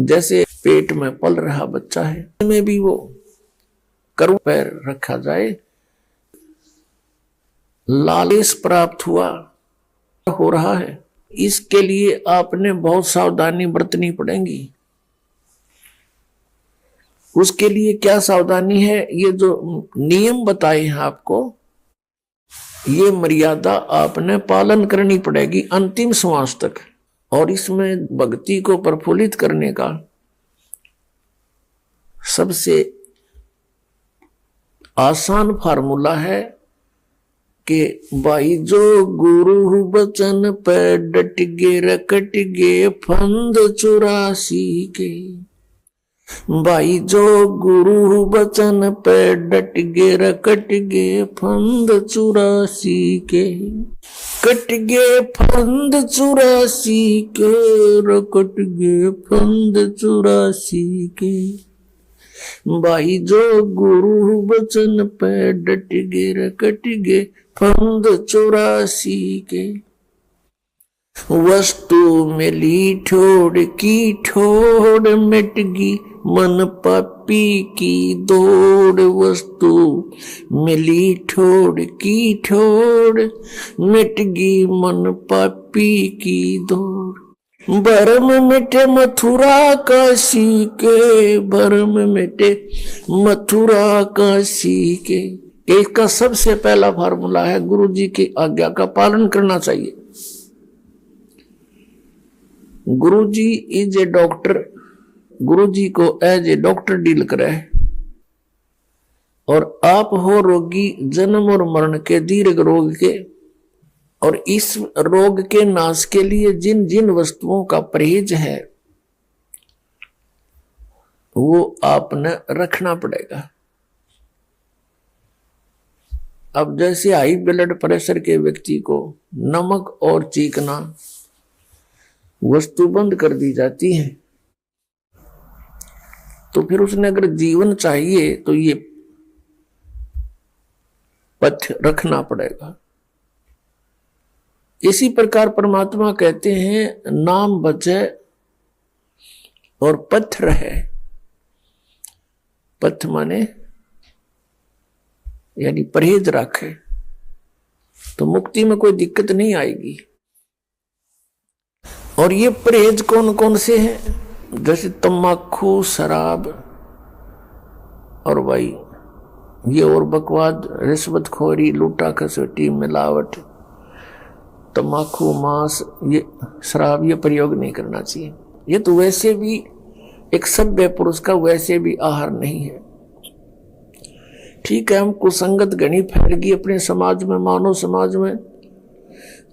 जैसे पेट में पल रहा बच्चा है, में भी वो करुण पैर रखा जाए, लालच प्राप्त हुआ हो रहा है। इसके लिए आपने बहुत सावधानी बरतनी पड़ेगी। उसके लिए क्या सावधानी है? ये जो नियम बताए हैं आपको, ये मर्यादा आपने पालन करनी पड़ेगी अंतिम श्वास तक। और इसमें भक्ति को प्रफुल्लित करने का सबसे आसान फार्मूला है कि भाई जो गुरु बचन पे डट गे रकट गे फंद 84 के। भाई जो गुरु बचन पे डट गे रकट गे फंद 84 के। कट गे फंद 84 के, रकट गे फंद 84 के। भाई जो गुरु बचन पे डट गे रकट गे फंद 84 के। वस्तु मिली ठोड़ की ठोड़ मिटगी मन पापी की दौड़। वस्तु मिली ठोड़ की ठोड़ मिटगी मन पापी की दौड़। भरम मिटे मथुरा काशी के, भरम मिटे मथुरा काशी के। इसका सबसे पहला फार्मूला है गुरु जी की आज्ञा का पालन करना चाहिए। गुरु जी इज ए डॉक्टर, गुरु जी को एज ए डॉक्टर डील करे। और आप हो रोगी जन्म और मरण के, दीर्घ रोग के। और इस रोग के नाश के लिए जिन जिन वस्तुओं का परहेज है वो आपने रखना पड़ेगा। अब जैसे हाई ब्लड प्रेशर के व्यक्ति को नमक और चीकना वस्तु बंद कर दी जाती है, तो फिर उसने अगर जीवन चाहिए तो ये पथ्य रखना पड़ेगा। इसी प्रकार परमात्मा कहते हैं नाम बचे और पथ रहे। पथ माने यानी परहेज रखे तो मुक्ति में कोई दिक्कत नहीं आएगी। और ये परहेज कौन कौन से हैं? जैसे तम्बाकू, शराब और भाई ये और बकवाद, रिश्वतखोरी, लूटा खसोटी, मिलावट, तम्बाकू, मांस, ये शराब, ये प्रयोग नहीं करना चाहिए। ये तो वैसे भी एक सभ्य पुरुष का वैसे भी आहार नहीं है। ठीक है, हमको संगत घनी फैल गई अपने समाज में, मानव समाज में,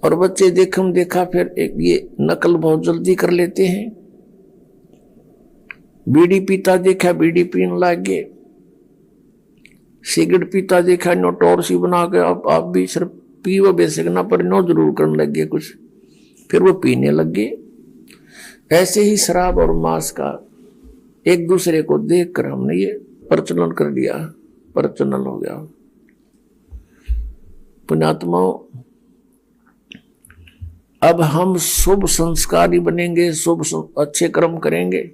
और बच्चे देखम देखा फिर एक ये नकल बहुत जल्दी कर लेते हैं। बीड़ी पीता देखा बीड़ी पीने लग गए, सिगरेट पीता देखा नोटोर सी बना के आप भी सिर्फ पीवा बेसिक ना पर नो जरूर करने लग गए कुछ, फिर वो पीने लग गए। ऐसे ही शराब और मांस का एक दूसरे को देखकर हमने ये प्रचलन कर दिया, प्रचलन हो गया। पुण्यात्माओं, अब हम शुभ संस्कारी बनेंगे, शुभ अच्छे कर्म करेंगे।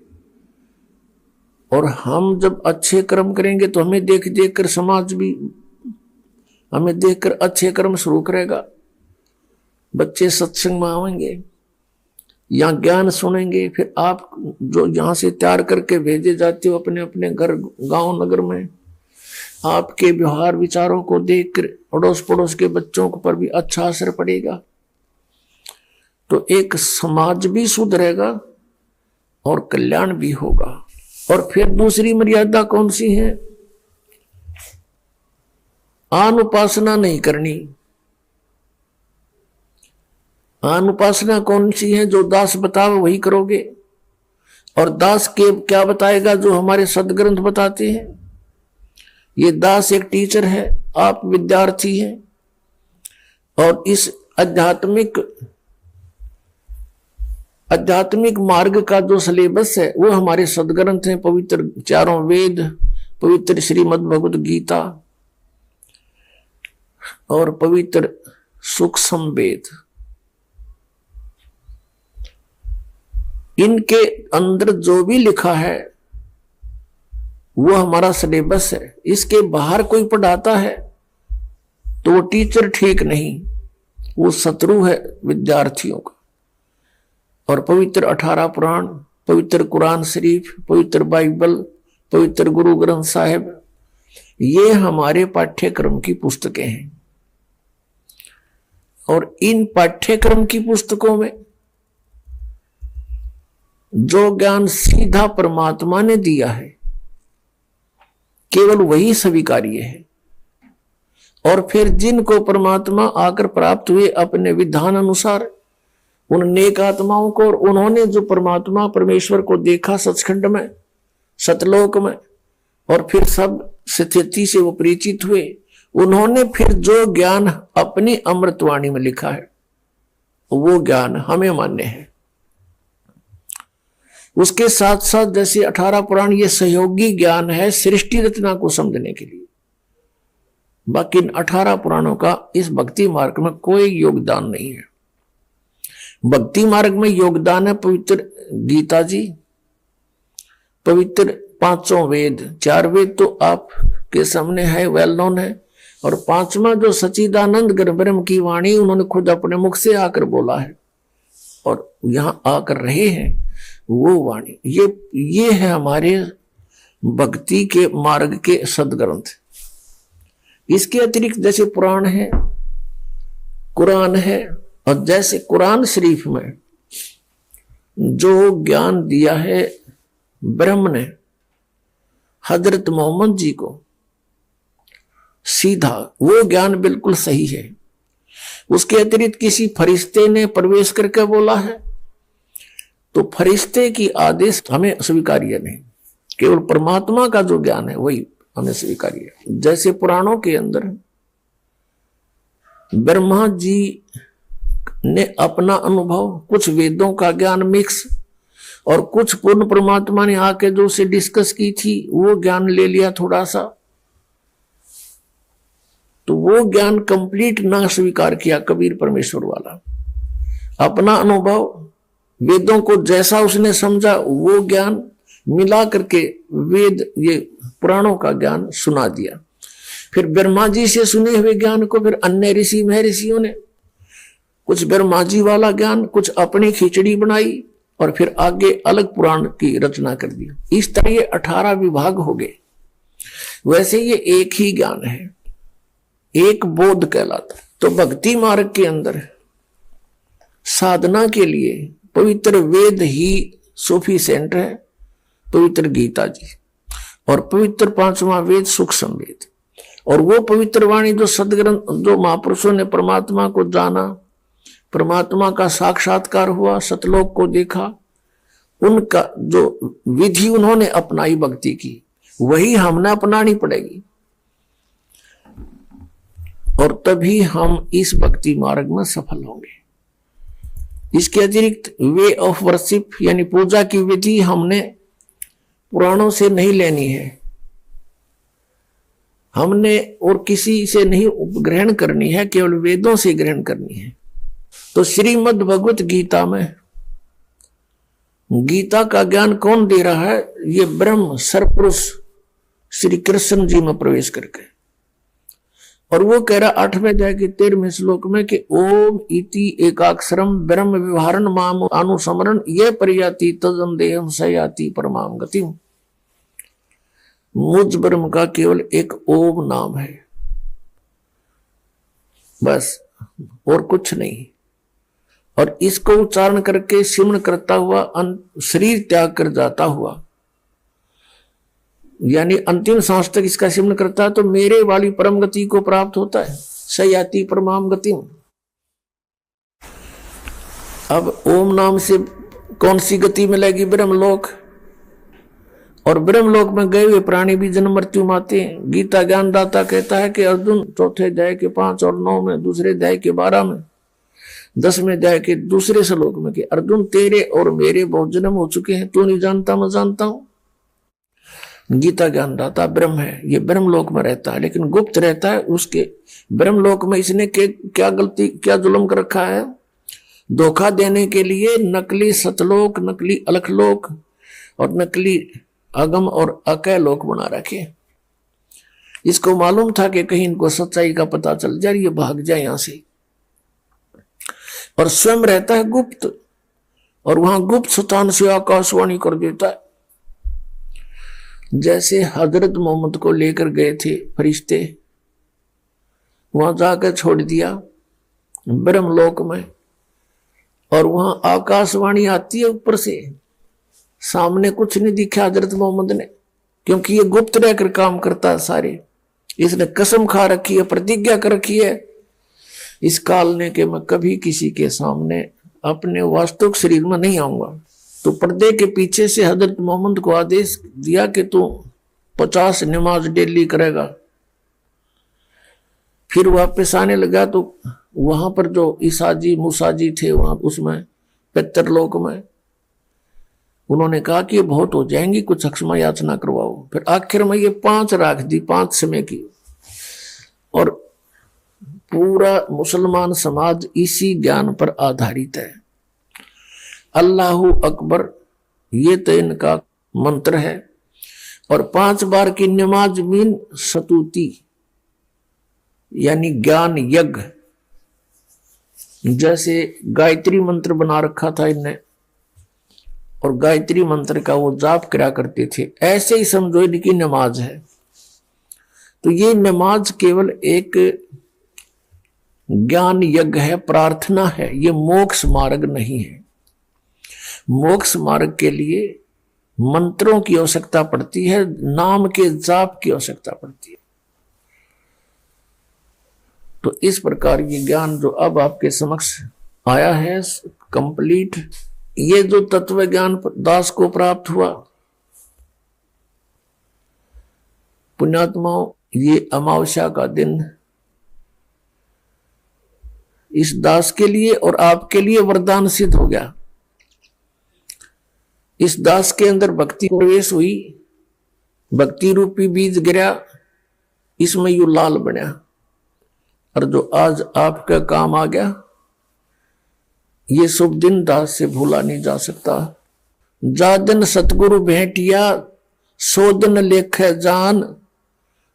और हम जब अच्छे कर्म करेंगे तो हमें देख देख कर समाज भी हमें देखकर अच्छे कर्म शुरू करेगा। बच्चे सत्संग में आएंगे, यहाँ ज्ञान सुनेंगे, फिर आप जो यहाँ से तैयार करके भेजे जाते हो अपने अपने घर गांव नगर में, आपके व्यवहार विचारों को देखकर अड़ोस पड़ोस के बच्चों पर भी अच्छा असर पड़ेगा। तो एक समाज भी सुधरेगा और कल्याण भी होगा। और फिर दूसरी मर्यादा कौन सी है? अनुपासना नहीं करनी। अनुपासना कौन सी है? जो दास बतावे वही करोगे। और दास के क्या बताएगा? जो हमारे सदग्रंथ बताते हैं। ये दास एक टीचर है, आप विद्यार्थी हैं। और इस आध्यात्मिक मार्ग का जो सिलेबस है वो हमारे सदग्रंथ हैं, पवित्र चारों वेद, पवित्र श्रीमद् भगवत गीता और पवित्र सूक्ष्म वेद। इनके अंदर जो भी लिखा है वो हमारा सिलेबस है। इसके बाहर कोई पढ़ाता है तो वो टीचर ठीक नहीं, वो शत्रु है विद्यार्थियों का। और पवित्र 18 पुराण, पवित्र कुरान शरीफ, पवित्र बाइबल, पवित्र गुरु ग्रंथ साहिब, ये हमारे पाठ्यक्रम की पुस्तकें हैं। और इन पाठ्यक्रम की पुस्तकों में जो ज्ञान सीधा परमात्मा ने दिया है केवल वही स्वीकार्य है। और फिर जिनको परमात्मा आकर प्राप्त हुए अपने विधान अनुसार, उन नेक आत्माओं को, और उन्होंने जो परमात्मा परमेश्वर को देखा सचखंड में, सतलोक में, और फिर सब स्थिति से वो परिचित हुए, उन्होंने फिर जो ज्ञान अपनी अमृतवाणी में लिखा है वो ज्ञान हमें मान्य है। उसके साथ साथ जैसे 18 पुराण ये सहयोगी ज्ञान है सृष्टि रचना को समझने के लिए। बाकी इन 18 पुराणों का इस भक्ति मार्ग में कोई योगदान नहीं है। भक्ति मार्ग में योगदान है पवित्र गीता जी, पवित्र 5 वेद, 4 वेद तो आपके सामने है, वेल नोन है, और 5वां जो सच्चिदानंद ब्रह्म की वाणी उन्होंने खुद अपने मुख से आकर बोला है और यहां आकर रहे हैं, वो वाणी ये है हमारे भक्ति के मार्ग के सदग्रंथ। इसके अतिरिक्त जैसे पुराण है, कुरान है, और जैसे कुरान शरीफ में जो ज्ञान दिया है ब्रह्म ने हजरत मोहम्मद जी को सीधा, वो ज्ञान बिल्कुल सही है। उसके अतिरिक्त किसी फरिश्ते ने प्रवेश करके बोला है तो फरिश्ते की आदेश हमें स्वीकार्य नहीं, केवल परमात्मा का जो ज्ञान है वही हमें स्वीकार्य है। जैसे पुराणों के अंदर ब्रह्मा जी ने अपना अनुभव, कुछ वेदों का ज्ञान मिक्स, और कुछ पूर्ण परमात्मा ने आके जो उसे डिस्कस की थी वो ज्ञान ले लिया थोड़ा सा, तो वो ज्ञान कंप्लीट ना स्वीकार किया कबीर परमेश्वर वाला। अपना अनुभव, वेदों को जैसा उसने समझा वो ज्ञान मिला करके वेद, ये पुराणों का ज्ञान सुना दिया। फिर ब्रह्मा जी से सुने हुए ज्ञान को फिर अन्य ऋषि महर्षियों ने कुछ ब्रह्मा जी वाला ज्ञान, कुछ अपनी खिचड़ी बनाई और फिर आगे अलग पुराण की रचना कर दी। इस तरह ये 18 विभाग हो गए। वैसे ये एक ही ज्ञान है, एक बोध कहलाता है। तो भक्ति मार्ग के अंदर साधना के लिए पवित्र वेद ही सफिशिएंट है, पवित्र गीता जी, और पवित्र 5वां वेद सूक्ष्म वेद, और वो पवित्र वाणी जो सदग्रंथ, जो महापुरुषों ने परमात्मा को जाना, परमात्मा का साक्षात्कार हुआ, सतलोक को देखा, उनका जो विधि उन्होंने अपनाई भक्ति की, वही हमने अपनानी पड़ेगी, और तभी हम इस भक्ति मार्ग में सफल होंगे। इसके अतिरिक्त वे ऑफ वर्शिप यानी पूजा की विधि हमने पुराणों से नहीं लेनी है, हमने और किसी से नहीं ग्रहण करनी है, केवल वेदों से ग्रहण करनी है। तो श्रीमद् भगवत गीता में गीता का ज्ञान कौन दे रहा है? ये ब्रह्म सरपुरुष श्री कृष्ण जी में प्रवेश करके, और वो कह रहा 8वें अध्याय के 13वें श्लोक में कि ओम इति एकाक्षरम ब्रह्म विवहारण माम अनुसमरण ये परियाति तदम देहम सयाति परमाम गतिम। मुझ ब्रह्म का केवल एक ओम नाम है, बस, और कुछ नहीं। और इसको उच्चारण करके सिमरण करता हुआ शरीर त्याग कर जाता हुआ, यानी अंतिम सांस तक इसका सिमरण करता है तो मेरे वाली परम गति को प्राप्त होता है, सयाति परमाम गतिम। अब ओम नाम से कौन सी गति मिलेगी? ब्रह्मलोक। और ब्रह्मलोक में गए हुए प्राणी भी जन्म मृत्यु माते हैं। गीता ज्ञानदाता कहता है कि अर्जुन 4थे अध्याय के 5 और 9 में, दूसरे अध्याय के 12 में, 10वें अध्याय के दूसरे श्लोक में कि अर्जुन तेरे और मेरे बहुत जन्म हो चुके हैं, तू नहीं जानता मैं जानता हूं। गीता ज्ञानदाता ब्रह्म है, ये ब्रह्मलोक में रहता है, लेकिन गुप्त रहता है। उसके ब्रह्मलोक में इसने क्या गलती, क्या जुल्म कर रखा है? धोखा देने के लिए नकली सतलोक, नकली अलखलोक और नकली अगम और अकय लोक बना रखे। इसको मालूम था कि कहीं इनको सच्चाई का पता चल जाए, ये भाग जाए यहां से, और स्वयं रहता है गुप्त, और वहां गुप्त स्थान से आकाशवाणी कर देता है। जैसे हजरत मोहम्मद को लेकर गए थे फरिश्ते, वहां जाकर छोड़ दिया ब्रह्मलोक में, और वहां आकाशवाणी आती है ऊपर से, सामने कुछ नहीं दिखा हजरत मोहम्मद ने, क्योंकि ये गुप्त रहकर काम करता है सारे। इसने कसम खा रखी है, प्रतिज्ञा कर रखी है इस काल ने कि मैं कभी किसी के सामने अपने वास्तविक शरीर में नहीं आऊंगा। तो पर्दे के पीछे से हजरत मोहम्मद को आदेश दिया कि तू 50 नमाज डेली करेगा। फिर वापस आने लगा तो वहां पर जो ईसाजी मूसाजी थे वहां उसमें पितरलोक में उन्होंने कहा कि ये बहुत हो जाएंगी, कुछ क्षमा याचना करवाओ। फिर आखिर में ये 5 राख दी, 5 समय की, और पूरा मुसलमान समाज इसी ज्ञान पर आधारित है। अल्लाहु अकबर ये तो इनका मंत्र है, और 5 बार की नमाज मीन सतुति यानी ज्ञान यज्ञ। जैसे गायत्री मंत्र बना रखा था इनने, और गायत्री मंत्र का वो जाप करा करते थे, ऐसे ही समझो इनकी नमाज है। तो ये नमाज केवल एक ज्ञान यज्ञ है, प्रार्थना है, ये मोक्ष मार्ग नहीं है। मोक्ष मार्ग के लिए मंत्रों की आवश्यकता पड़ती है, नाम के जाप की आवश्यकता पड़ती है। तो इस प्रकार ये ज्ञान जो अब आपके समक्ष आया है कंप्लीट, ये जो तत्व ज्ञान दास को प्राप्त हुआ, पुण्यात्माओं, ये अमावस्या का दिन इस दास के लिए और आपके लिए वरदान सिद्ध हो गया। इस दास के अंदर भक्ति प्रवेश हुई, भक्ति रूपी बीज गिरा, इसमें यू लाल बना, और जो आज आपका काम आ गया, ये शुभ दिन दास से भूला नहीं जा सकता। जा दिन सतगुरु भेंटिया, सो दिन लेखे जान,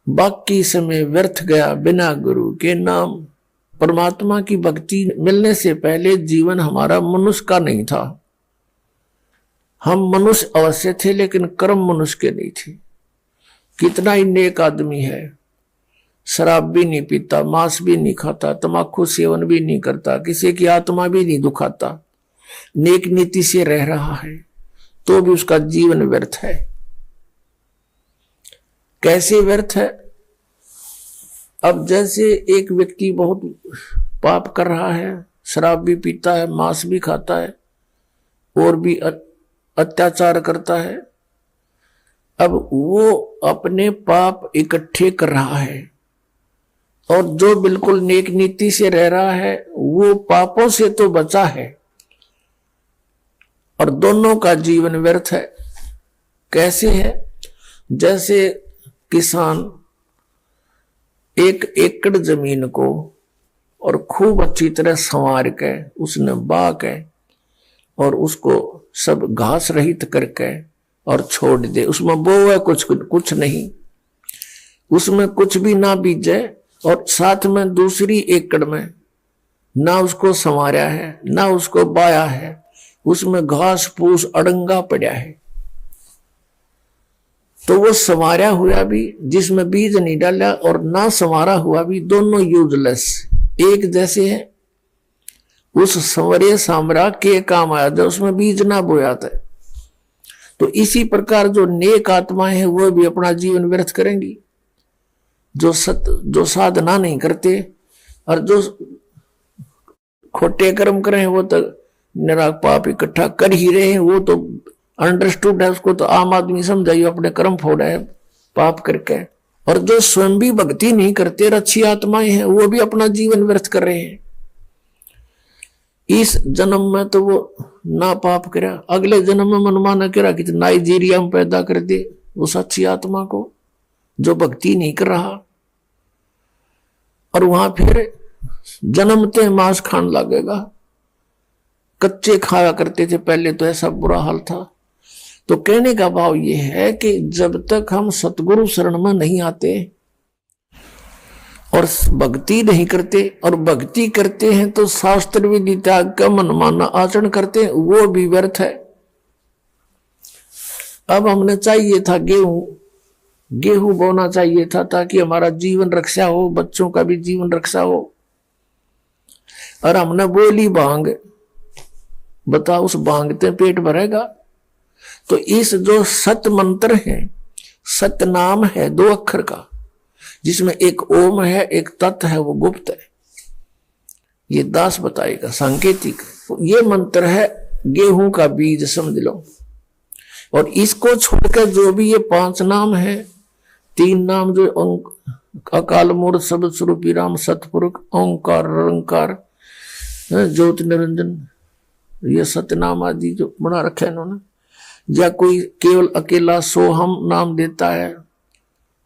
बाकी समय व्यर्थ गया बिना गुरु के नाम। परमात्मा की भक्ति मिलने से पहले जीवन हमारा मनुष्य का नहीं था। हम मनुष्य अवश्य थे लेकिन कर्म मनुष्य के नहीं थे। कितना ही नेक आदमी है, शराब भी नहीं पीता, मांस भी नहीं खाता, तम्बाकू सेवन भी नहीं करता, किसी की आत्मा भी नहीं दुखाता, नेक नीति से रह रहा है, तो भी उसका जीवन व्यर्थ है। कैसे व्यर्थ है? अब जैसे एक व्यक्ति बहुत पाप कर रहा है, शराब भी पीता है, मांस भी खाता है, और भी अत्याचार करता है। अब वो अपने पाप इकट्ठे कर रहा है, और जो बिल्कुल नेक नीति से रह रहा है वो पापों से तो बचा है, और दोनों का जीवन व्यर्थ है। कैसे है? जैसे किसान 1 एकड़ जमीन को और खूब अच्छी तरह संवार के उसने बा के और उसको सब घास रहित करके और छोड़ दे, उसमें बोए कुछ नहीं, उसमें कुछ भी ना बीजे, और साथ में दूसरी एकड़ में ना उसको संवारा है ना उसको बाया है, उसमें घास फूस अड़ंगा पड़ा है। तो वो संवारा हुआ भी, जिसमें बीज नहीं डाला, और ना संवारा हुआ भी, दोनों यूजलेस एक जैसे है। उस संवरे सामरा के काम आया था, उसमें बीज ना बोया था। तो इसी प्रकार जो नेक आत्माएं हैं वो भी अपना जीवन व्यर्थ करेंगी। जो साधना नहीं करते और जो खोटे कर्म करें वो तो निरा पाप इकट्ठा कर ही रहे हैं। वो तो अंडरस्टूड है, उसको तो आम आदमी समझाइए अपने कर्म फोड़ा है पाप करके। और जो स्वयं भी भक्ति नहीं करते, अच्छी आत्माएं हैं, वो भी अपना जीवन व्यर्थ कर रहे हैं। इस जन्म में तो वो ना पाप करा, अगले जन्म में मनमाना करा कि नाइजीरिया में पैदा कर दे उस अच्छी आत्मा को जो भक्ति नहीं कर रहा, और वहां फिर जन्मते मांस खान लगेगा। कच्चे खाया करते थे पहले, तो ऐसा बुरा हाल था। तो कहने का भाव ये है कि जब तक हम सतगुरु शरण में नहीं आते और भक्ति नहीं करते, और भक्ति करते हैं तो शास्त्र विधि त्याग का मनमाना आचरण करते हैं, वो भी व्यर्थ है। अब हमने चाहिए था गेहूं बोना चाहिए था ताकि हमारा जीवन रक्षा हो, बच्चों का भी जीवन रक्षा हो, और हमने बोली भांग। बताओ उस भांग से पेट भरेगा? तो इस जो सत मंत्र है, सत नाम है 2 अक्षर का, जिसमें एक ओम है, एक तत् है, वो गुप्त है। ये दास बताएगा सांकेतिक। ये मंत्र है गेहूं का बीज समझ लो। और इसको छोड़कर जो भी ये 5 नाम है, 3 नाम जो अकाल मूर्त शब्द स्वरूपी राम सतपुरुष ओंकार निरंकार ज्योति निरंजन, ये सतनाम आदि जो बना रखे इन्होंने, या कोई केवल अकेला सोहम नाम देता है,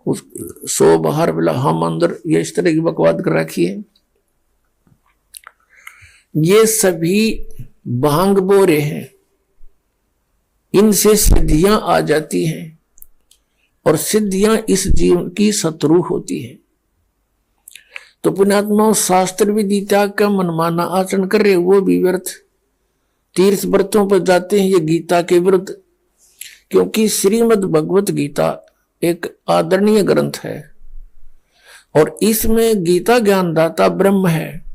उस सो बाहर बिला हम अंदर, ये इस तरह की बकवाद कर रखी है। ये सभी भांग बोरे हैं, इनसे सिद्धियां आ जाती हैं, और सिद्धियां इस जीवन की शत्रु होती है। तो पुण्यात्मा शास्त्र विधि त्याग का मनमाना आचरण कर रहे, वो भी व्यर्थ। तीर्थ व्रतों पर जाते हैं, ये गीता के विरुद्ध, क्योंकि श्रीमद् भगवत गीता एक आदरणीय ग्रंथ है, और इसमें गीता ज्ञानदाता ब्रह्म है,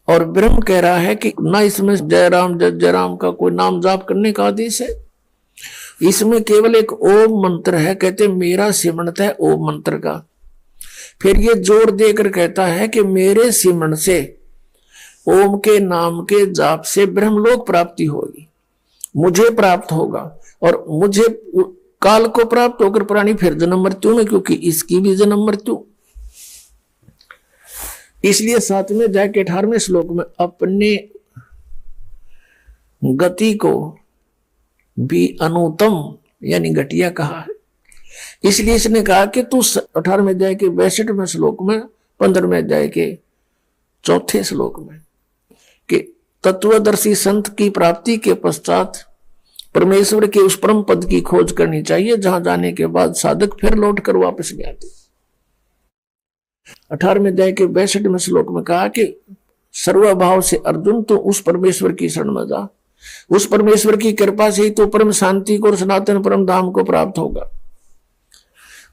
और ब्रह्म कह रहा है कि ना इसमें जय राम का कोई नाम जाप करने का आदेश है, इसमें केवल एक ओम मंत्र है। कहते मेरा सिमरण है ओम मंत्र का। फिर ये जोर देकर कहता है कि मेरे सिमरण से, ओम के नाम के जाप से ब्रह्मलोक प्राप्ति होगी, मुझे प्राप्त होगा, और मुझे काल को प्राप्त होकर प्राणी फिर जन्म मृत्यु में, क्योंकि इसकी भी जन्म मृत्यु। इसलिए 7वें अध्याय के 18वें श्लोक में अपने गति को भी अनुत्तम यानी घटिया कहा है। इसलिए इसने कहा कि तू 18वें अध्याय के 62वें श्लोक में, 15वें अध्याय के 4थे श्लोक में, कि तत्वदर्शी संत की प्राप्ति के पश्चात परमेश्वर के उस परम पद की खोज करनी चाहिए, जहां जाने के बाद साधक फिर लौट कर वापस नहीं आते। 18वें अध्याय के 62वें श्लोक में कहा कि सर्वभाव से अर्जुन तो उस परमेश्वर की शरण में जा, उस परमेश्वर की कृपा से ही तो परम शांति को और सनातन परम धाम को प्राप्त होगा,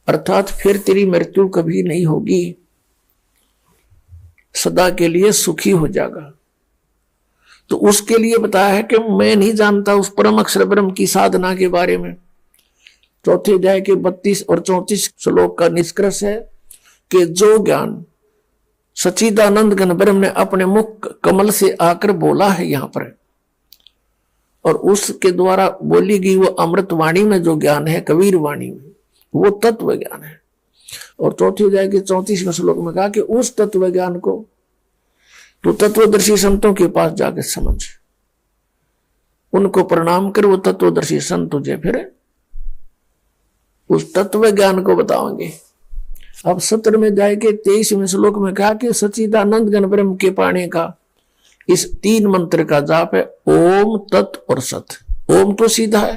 अर्थात फिर तेरी मृत्यु कभी नहीं होगी, सदा के लिए सुखी हो जाएगा। तो उसके लिए बताया है कि मैं नहीं जानता उस परम अक्षर ब्रह्म की साधना के बारे में। 4थे अध्याय के 32 और 34 श्लोक का निष्कर्ष है कि जो ज्ञान सच्चिदानंद घन ब्रह्म ने अपने मुख कमल से आकर बोला है यहां पर, और उसके द्वारा बोली गई वो अमृत वाणी में जो ज्ञान है, कबीर वाणी में, वो तत्व ज्ञान है। और 4थे अध्याय के 34वें श्लोक में कहा कि उस तत्व ज्ञान को तो तत्वदर्शी संतों के पास जाकर समझ, उनको प्रणाम कर, वो तत्वदर्शी संत तुझे फिर उस तत्व ज्ञान को बताओगे। अब 17वें अध्याय के 23वें श्लोक में कहा कि सच्चिदानंद घन ब्रह्म के पाने का इस 3 मंत्र का जाप है ओम तत् और सत। ओम तो सीधा है,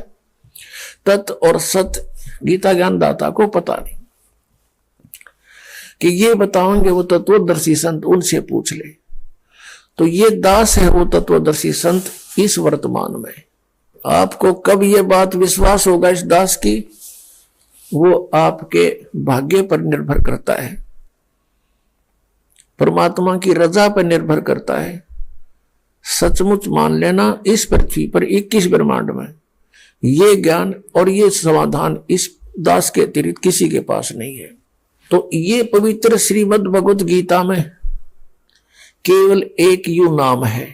तत् और सत गीता ज्ञानदाता को पता नहीं, कि ये बताओगे वो तत्वदर्शी संत, उनसे पूछ ले। तो ये दास है वो तत्वदर्शी संत इस वर्तमान में। आपको कब ये बात विश्वास होगा इस दास की, वो आपके भाग्य पर निर्भर करता है, परमात्मा की रजा पर निर्भर करता है। सचमुच मान लेना इस पृथ्वी पर 21 ब्रह्मांड में ये ज्ञान और ये समाधान इस दास के अतिरिक्त किसी के पास नहीं है। तो ये पवित्र श्रीमद् भगवत गीता में केवल एक यू नाम है,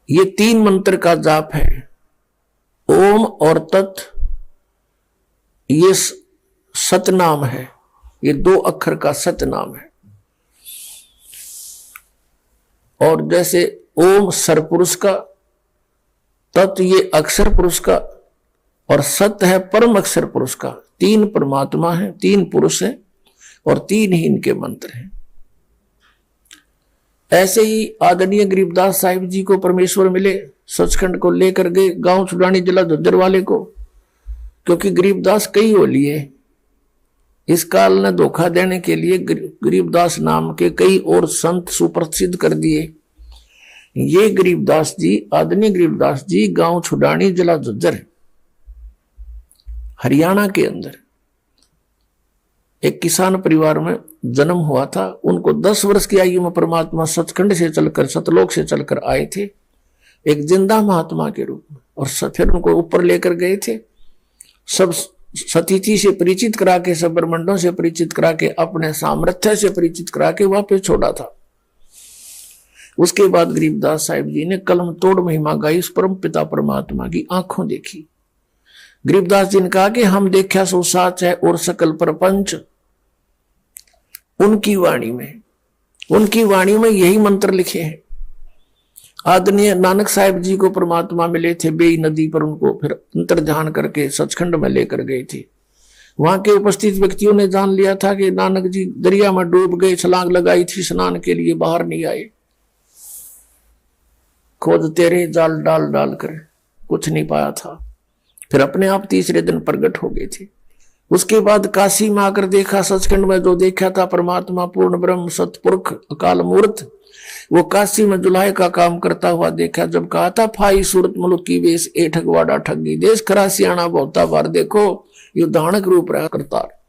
ये 3 मंत्र का जाप है, ओम और तत्, ये सतनाम है, ये 2 अक्षर का सतनाम है। और जैसे ओम सरपुरुष का, तत् ये अक्षर पुरुष का, और सत है परम अक्षर पुरुष का। 3 परमात्मा है, 3 पुरुष है, और 3 ही इनके मंत्र हैं। ऐसे ही आदरणीय गरीबदास साहिब जी को परमेश्वर मिले, सचखंड को लेकर गए गांव छुड़ानी जिला झज्जर वाले को, क्योंकि गरीबदास कई हो लिए। इस काल ने धोखा देने के लिए गरीबदास नाम के कई और संत सुप्रसिद्ध कर दिए। ये गरीबदास जी, आदरणीय गरीबदास जी गांव छुड़ानी जिला झज्जर हरियाणा के अंदर एक किसान परिवार में जन्म हुआ था। उनको 10 वर्ष की आयु में परमात्मा सचखंड से चलकर, सतलोक से चलकर आए थे एक जिंदा महात्मा के रूप में, और फिर उनको ऊपर लेकर गए थे। सब सतीथि से परिचित करा के, सब ब्रह्मंडों से परिचित करा के, अपने सामर्थ्य से परिचित करा के वापस छोड़ा था। उसके बाद गरीबदास साहिब जी ने कलम तोड़ महिमा गाई, उस परम पिता परमात्मा की आंखों देखी। गरीबदास जी ने कहा कि हम देखा सो साच है और सकल प्रपंच। उनकी वाणी में यही मंत्र लिखे हैं। आदरणीय नानक साहिब जी को परमात्मा मिले थे बेई नदी पर, उनको फिर अंतर्ध्यान करके सचखंड में लेकर गए थे। वहां के उपस्थित व्यक्तियों ने जान लिया था कि नानक जी दरिया में डूब गए, छलांग लगाई थी स्नान के लिए, बाहर नहीं आए। खोजते रहे जाल डाल डाल कर, कुछ नहीं पाया था। फिर अपने आप तीसरे दिन प्रकट हो गए थे। उसके बाद काशी में आकर देखा, सचखंड में जो देखा था परमात्मा पूर्ण ब्रह्म सतपुरुष अकाल मूर्त, वो काशी में जुलाहे का काम करता हुआ देखा। जब कहा था फाई सूरत मुल्क की वेश ए ठगवाड़ा ठगी देश, खरा सियाणा बहुता बार देखो यो दानक रूप रहा करतार।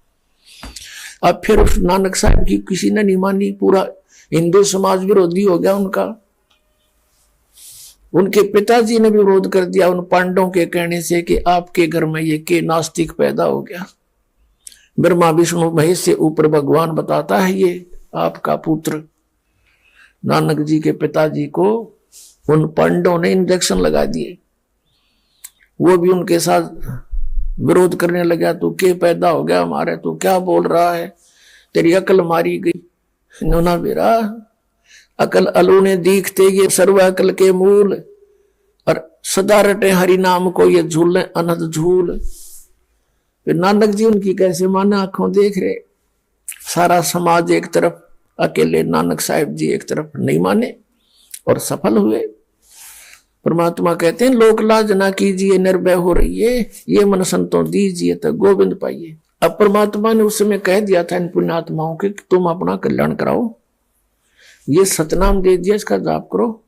अब फिर उस नानक साहब की किसी ने नहीं मानी, पूरा हिंदू समाज विरोधी हो गया उनका। उनके पिताजी ने भी विरोध कर दिया उन पांडवों के कहने से कि आपके घर में ये के नास्तिक पैदा हो गया। ब्रह्मा विष्णु महेश से ऊपर भगवान बताता है ये आपका पुत्र। नानक जी के पिताजी को उन पांडवों ने इंजेक्शन लगा दिए, वो भी उनके साथ विरोध करने लगा। तू के पैदा हो गया हमारे, तू क्या बोल रहा है, तेरी अकल मारी गई। नोना बेरा अकल अलू ने दीखते ये सर्व अकल के मूल, और सदा रटे हरि नाम को ये झूल अनहद झूल। फिर नानक जी उनकी कैसे माना, आंखों देख रहे, सारा समाज एक तरफ, अकेले नानक साहिब जी एक तरफ, नहीं माने और सफल हुए। परमात्मा कहते हैं लोक लाज ना कीजिए निर्भय हो रही है, ये मन संतों दीजिए तो गोविंद पाइए। अब परमात्मा ने उस समय कह दिया था इन पुण्यात्माओं के तुम अपना कल्याण कराओ, ये सतनाम दे दिया, इसका जाप करो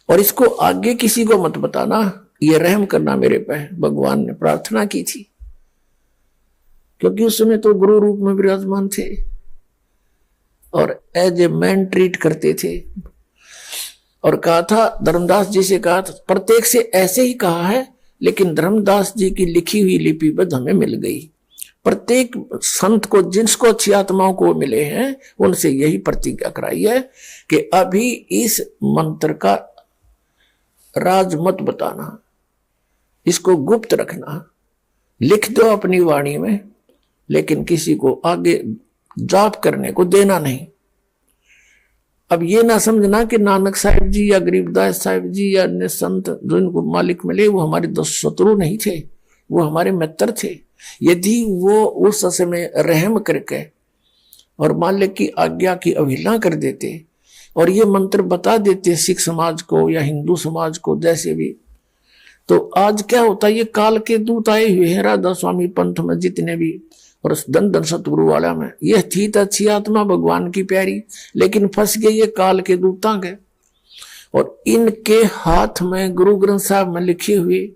और इसको आगे किसी को मत बताना, ये रहम करना मेरे पे। भगवान ने प्रार्थना की थी, क्योंकि उस समय तो गुरु रूप में विराजमान थे और एज ए मैन ट्रीट करते थे। और कहा था, धर्मदास जी से कहा था, प्रत्येक से ऐसे ही कहा है, लेकिन धर्मदास जी की लिखी हुई लिपिबद्ध हमें मिल गई। प्रत्येक संत को जिसको अच्छी आत्माओं को मिले हैं उनसे यही प्रतिज्ञा कराई है कि अभी इस मंत्र का राज मत बताना, इसको गुप्त रखना, लिख दो अपनी वाणी में, लेकिन किसी को आगे जाप करने को देना नहीं। अब ये ना समझना कि नानक साहिब जी या गरीबदास साहिब जी या अन्य संत जो इनको मालिक मिले वो हमारे 10 शत्रु नहीं थे, वो हमारे मित्र थे। यदि वो उस समय रहम करके और मालिक की आज्ञा की अवहेलना कर देते और ये मंत्र बता देते सिख समाज को या हिंदू समाज को जैसे भी, तो आज क्या होता, ये काल के दूत आए हुए हैं राधा स्वामी पंथ में जितने भी, और धन धन सतगुरु वाला में यह थी तो अच्छी आत्मा भगवान की प्यारी, लेकिन फंस गई ये काल के दूतां के। और इनके हाथ में गुरु ग्रंथ साहब में लिखे हुए,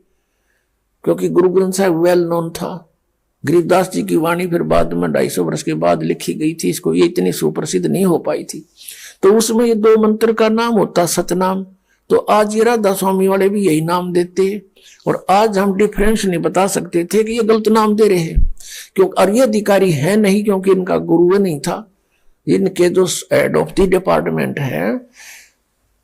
क्योंकि गुरु ग्रंथ साहब वेल नोन था, गरीबदास जी की वाणी फिर बाद में 250 वर्ष के बाद लिखी गई थी, इसको ये इतनी सुप्रसिद्ध नहीं हो पाई थी। तो उसमें ये 2 मंत्र का नाम होता सतनाम। तो आज ये राधा स्वामी वाले भी यही नाम देते हैं, और आज हम डिफरेंस नहीं बता सकते थे कि ये गलत नाम दे रहे हैं, क्योंकि और ये अधिकारी है नहीं, क्योंकि इनका गुरु नहीं था। इनके जो हेड ऑफ द डिपार्टमेंट है,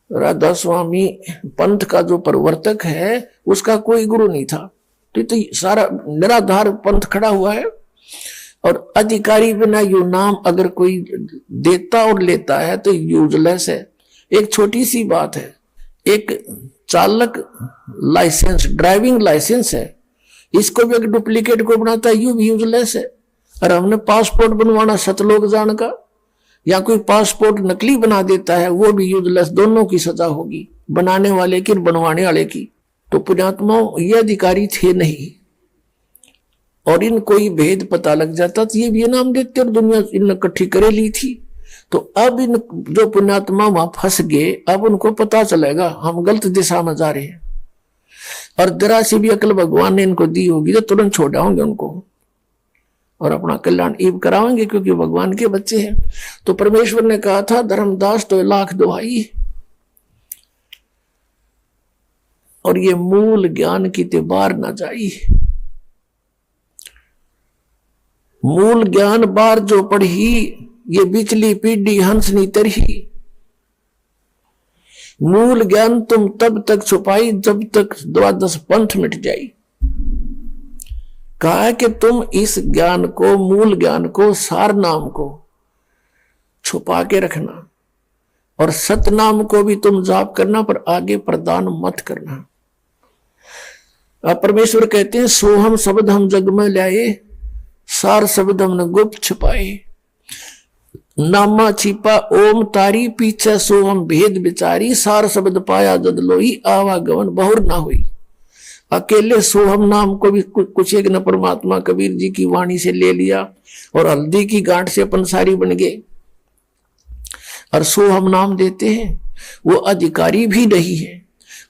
राधा स्वामी पंथ का जो प्रवर्तक है, उसका कोई गुरु नहीं था। तो सारा निराधार पंथ खड़ा हुआ है, और अधिकारी बिना यू नाम अगर कोई देता और लेता है तो यूजलेस है। एक छोटी सी बात है, एक चालक लाइसेंस, ड्राइविंग लाइसेंस है, इसको भी एक डुप्लीकेट को बनाता है, यू भी यूजलेस है। और हमने पासपोर्ट बनवाना सतलोक जान का, या कोई पासपोर्ट नकली बना देता है, वो भी यूजलेस, दोनों की सजा होगी, बनाने वाले की और बनवाने वाले की। तो पुण्यात्माओं ये अधिकारी थे नहीं, और इन कोई भेद पता लग जाता तो ये भी नाम देते और दुनिया इन इकट्ठी करे ली थी। तो अब इन जो पुण्यात्मा वहां फंस गए, अब उनको पता चलेगा हम गलत दिशा में जा रहे हैं, और जरा सी भी अकल भगवान ने इनको दी होगी तो तुरंत छोड़ाओगे उनको और अपना कल्याण ईब कराएंगे, क्योंकि भगवान के बच्चे हैं। तो परमेश्वर ने कहा था धर्मदास तो लाख दुहाई, और ये मूल ज्ञान की ते बार ना जाई। मूल ज्ञान बार जो पढ़ी, ये बिचली पीढ़ी हंसनी तरही। मूल ज्ञान तुम तब तक छुपाई जब तक 12 पंथ मिट जाई। कहा कि तुम इस ज्ञान को, मूल ज्ञान को, सार नाम को छुपा के रखना, और सतनाम को भी तुम जाप करना, पर आगे प्रदान मत करना। अब परमेश्वर कहते हैं सोहम शब्द हम जग में लाए, सार शब्द हमने गुप्त छुपाए। नामा छिपा ओम तारी, पीछे सोहम भेद बिचारी। सार शब्द पाया जद लोही, आवागमन बहुर ना हुई। अकेले सोहम नाम को भी कुछ एक न परमात्मा कबीर जी की वाणी से ले लिया, और हल्दी की गांठ से पंसारी बन गए, और सोहम नाम देते हैं। वो अधिकारी भी नहीं है,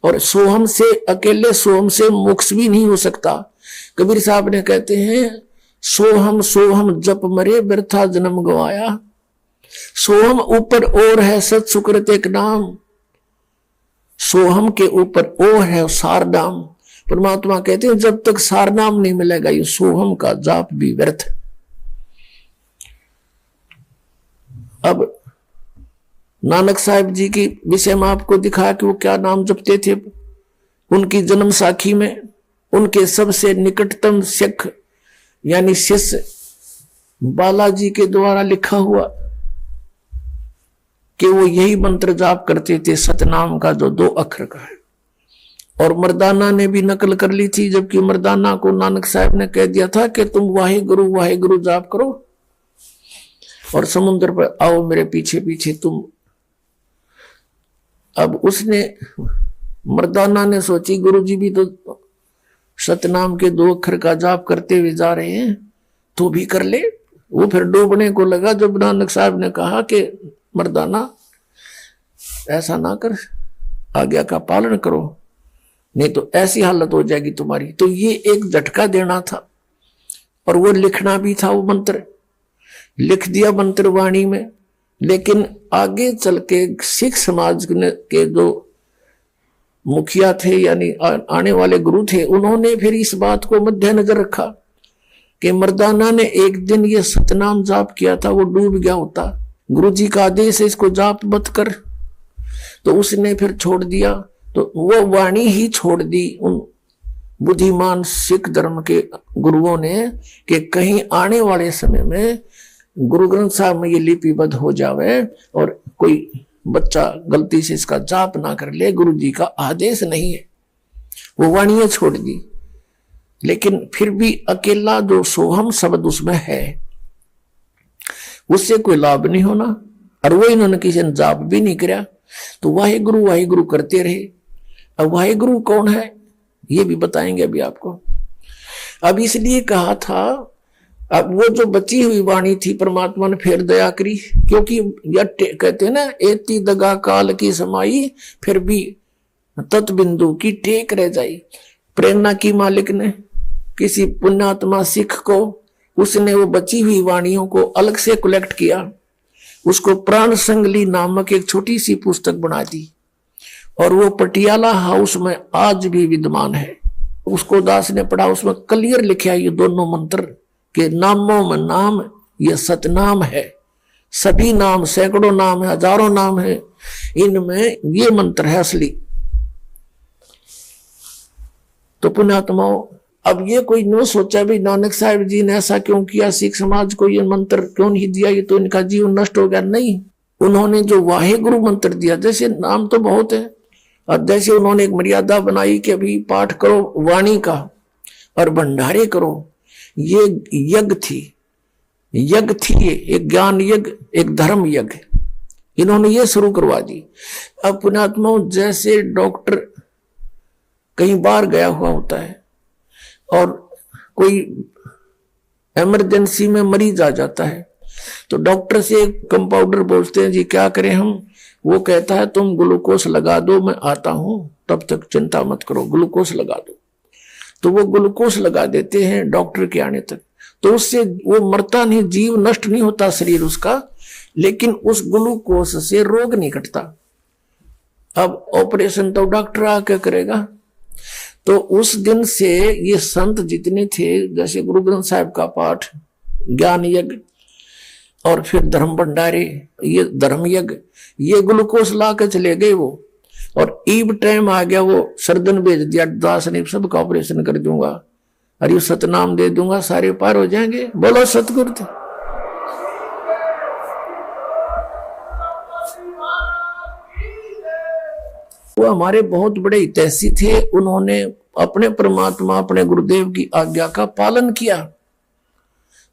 और सोहम से, अकेले सोहम से मोक्ष भी नहीं हो सकता। कबीर साहब ने कहते हैं सोहम सोहम जप मरे, व्यर्था जन्म गवाया। सोहम ऊपर और है सत सुकृत एक नाम, सोहम के ऊपर और है सार नाम। परमात्मा कहते हैं जब तक सार नाम नहीं मिलेगा ये सोहम का जाप भी व्यर्थ है। अब नानक साहिब जी के विषय में आपको दिखाया कि वो क्या नाम जपते थे। उनकी जन्म साखी में उनके सबसे निकटतम सिख यानी शिष्य बालाजी के द्वारा लिखा हुआ कि वो यही मंत्र जाप करते थे, सतनाम का जो 2 अक्षर का है। और मर्दाना ने भी नकल कर ली थी, जबकि मर्दाना को नानक साहब ने कह दिया था कि तुम वाहे गुरु जाप करो और समुद्र पर आओ मेरे पीछे पीछे तुम। अब उसने, मर्दाना ने सोची गुरुजी भी तो सतनाम के 2 अक्षर का जाप करते हुए जा रहे हैं, तो भी कर ले। वो फिर डूबने को लगा जब नानक साहब ने कहा कि मर्दाना ऐसा ना कर, आज्ञा का पालन करो, नहीं तो ऐसी हालत हो जाएगी तुम्हारी। तो ये एक झटका देना था, और वो लिखना भी था। वो मंत्र लिख दिया मंत्र वाणी में, लेकिन आगे चल के सिख समाज के जो मुखिया थे यानी आने वाले गुरु थे, उन्होंने फिर इस बात को मद्देनजर रखा कि मर्दाना ने एक दिन ये सतनाम जाप किया था, वो डूब गया होता, गुरु जी का आदेश है इसको जाप मत कर, तो उसने फिर छोड़ दिया। तो वो वाणी ही छोड़ दी उन बुद्धिमान सिख धर्म के गुरुओं ने कि कहीं आने वाले समय में गुरु ग्रंथ साहब में ये लिपिबद्ध हो जावे और कोई बच्चा गलती से इसका जाप ना कर ले, गुरु जी का आदेश नहीं है। वो वाणियां छोड़ दी, लेकिन फिर भी अकेला जो सोहम शब्द उसमें है उससे कोई लाभ नहीं होना, और वो इन्होंने किसी ने जाप भी नहीं किया। तो वाहे गुरु करते रहे। अब वाहे गुरु कौन है ये भी बताएंगे अभी आपको। अब इसलिए कहा था, अब वो जो बची हुई वाणी थी परमात्मा ने फिर दया करी, क्योंकि कहते हैं ना एती दगा काल की समाई, फिर भी तत्बिंदु की टेक रह जाई। प्रेरणा की मालिक ने किसी पुण्यात्मा सिख को, उसने वो बची हुई वाणियों को अलग से कलेक्ट किया, उसको प्राण संगली नामक एक छोटी सी पुस्तक बना दी, और वो पटियाला हाउस में आज भी विद्यमान है। उसको दास ने पढ़ा, उसमें क्लियर लिखा ये दोनों मंत्र के नामों में नाम ये सतनाम है। सभी नाम, सैकड़ों नाम है, हजारों नाम है, इनमें ये मंत्र है असली। तो पुण्यात्माओं, अब ये कोई न सोचा भी नानक साहिब जी ने ऐसा क्यों किया, सिख समाज को ये मंत्र क्यों नहीं दिया, ये तो इनका जीवन नष्ट हो गया। नहीं, उन्होंने जो वाहे गुरु मंत्र दिया, जैसे नाम तो बहुत है, और जैसे उन्होंने एक मर्यादा बनाई कि अभी पाठ करो वाणी का और भंडारे करो, ये यज्ञ थी, यज्ञ थी, एक ज्ञान यज्ञ, एक धर्म यज्ञ, इन्होंने ये शुरू करवा दी। अब पुण्यात्माओं, जैसे डॉक्टर कहीं बाहर गया हुआ होता है और कोई इमरजेंसी में मरीज आ जाता है, तो डॉक्टर से कंपाउंडर बोलते हैं जी क्या करें हम, वो कहता है तुम ग्लूकोज लगा दो, मैं आता हूं, तब तक चिंता मत करो, ग्लूकोज लगा दो। तो वो ग्लूकोज लगा देते हैं डॉक्टर के आने तक, तो उससे वो मरता नहीं, जीव नष्ट नहीं होता शरीर उसका, लेकिन उस ग्लूकोज से रोग नहीं घटता। अब ऑपरेशन तो डॉक्टर आके करेगा। तो उस दिन से ये संत जितने थे, जैसे गुरु ग्रंथ साहिब का पाठ, ज्ञान यज्ञ और फिर धर्म भंडारे, ये धर्म यज्ञ, ये ग्लूकोज ला के चले गए वो। और ईब टाइम आ गया, वो सर्जन भेज दिया दास ने, सबका ऑपरेशन कर दूंगा, अरे सतनाम दे दूंगा, सारे पार हो जाएंगे। बोलो सतगुरु। वो हमारे बहुत बड़े हितैषी थे, उन्होंने अपने परमात्मा, अपने गुरुदेव की आज्ञा का पालन किया।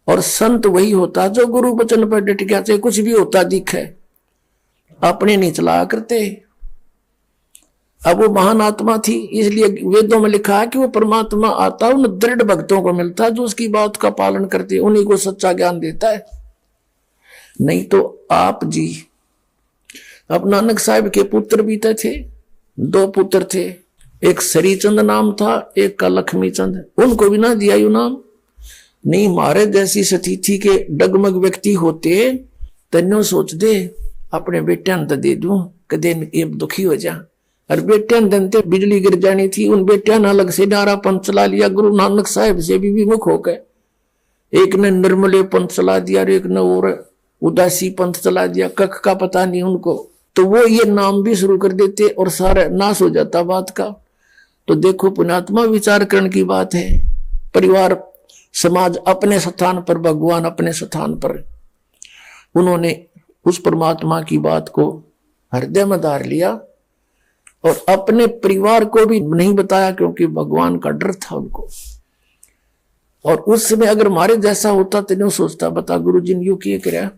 और संत वही होता जो गुरु वचन पर डट गया, चाहे कुछ भी होता दिखे, अपने नहीं चलाया करते। अब वो महान आत्मा थी, इसलिए वेदों में लिखा है कि वो परमात्मा आता उन दृढ़ भक्तों को मिलता है जो उसकी बात का पालन करते, उन्हीं को सच्चा ज्ञान देता है। नहीं तो आप जी, अब नानक साहिब के पुत्र भी थे, 2 पुत्र थे, एक श्रीचंद नाम था, एक का लक्ष्मी चंद, उनको भी ना दिया यू नाम। नहीं, मारे जैसी स्थिति के डगमग व्यक्ति होते तन्नो सोच दे अपने बेटियां तो दे दूं, कदे ये दुखी हो जा। और बेटियां दनते बिजली गिर जानी थी, उन बेटियां अलग से डारा पंथ चला लिया, गुरु नानक साहिब से भी विमुख होकर। एक ने निर्मले पंथ चला दिया और एक ने और उदासी पंथ चला दिया, कख का पता नहीं उनको। तो वो ये नाम भी शुरू कर देते और सारा नाश हो जाता बात का। तो देखो पुण्यात्मा, विचार करने की बात है। परिवार समाज अपने स्थान पर, भगवान अपने स्थान पर, उन्होंने उस परमात्मा की बात को हृदय में धार लिया और अपने परिवार को भी नहीं बताया, क्योंकि भगवान का डर था उनको। और उस समय अगर हमारे जैसा होता तो नहीं सोचता, बता गुरु जी ने यूं किए क्या,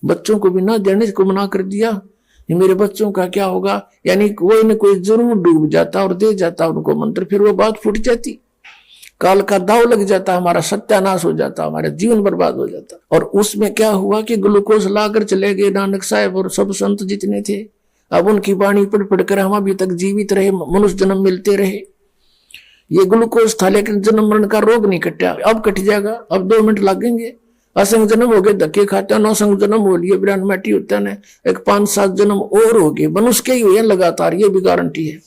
बच्चों को बिना देने को मना कर दिया, ये मेरे बच्चों का क्या होगा। यानी कोई न कोई जरूर डूब जाता और दे जाता उनको मंत्र, फिर वो बात फूट जाती, काल का दाव लग जाता, हमारा सत्यानाश हो जाता, हमारा जीवन बर्बाद हो जाता। और उसमें क्या हुआ कि ग्लूकोज लाकर चले गए नानक साहब और सब संत जितने थे। अब उनकी वाणी पढ़ पढ़कर हम अभी तक जीवित रहे, मनुष्य जन्म मिलते रहे। ये ग्लूकोज था, लेकिन जन्म मरण का रोग नहीं कटा, अब कट जाएगा, अब 2 मिनट लगेंगे। असंग जन्म हो गए, धक्के खाते, 9 संग जन्म हो लिए, बिरान मैटी होता है, एक 5-7 जन्म और हो गए, मनुष्य के ही हुए लगातार, ये भी गारंटी है।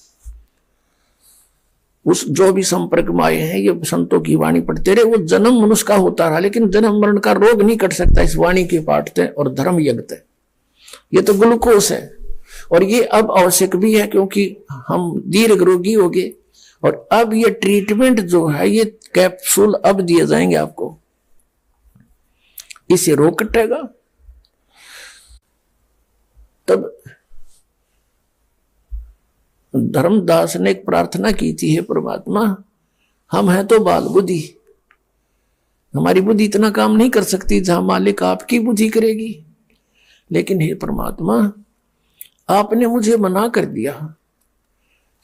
उस जो भी संपर्क में आए हैं, ये संतों की वाणी पढ़ते रहे, वो जन्म मनुष्य का होता रहा, लेकिन जन्म मरण का रोग नहीं कट सकता इस वाणी के पाठ से और धर्म यज्ञ से। ये तो ग्लूकोज है और ये अब आवश्यक भी है, क्योंकि हम दीर्घ रोगी हो गए। और अब ये ट्रीटमेंट जो है, ये कैप्सूल अब दिए जाएंगे आपको, इसे रोग कटेगा। तब धर्मदास ने एक प्रार्थना की थी, हे परमात्मा, हम हैं तो बाल बुद्धि, हमारी बुद्धि इतना काम नहीं कर सकती जहां मालिक आपकी बुद्धि करेगी। लेकिन हे परमात्मा, आपने मुझे मना कर दिया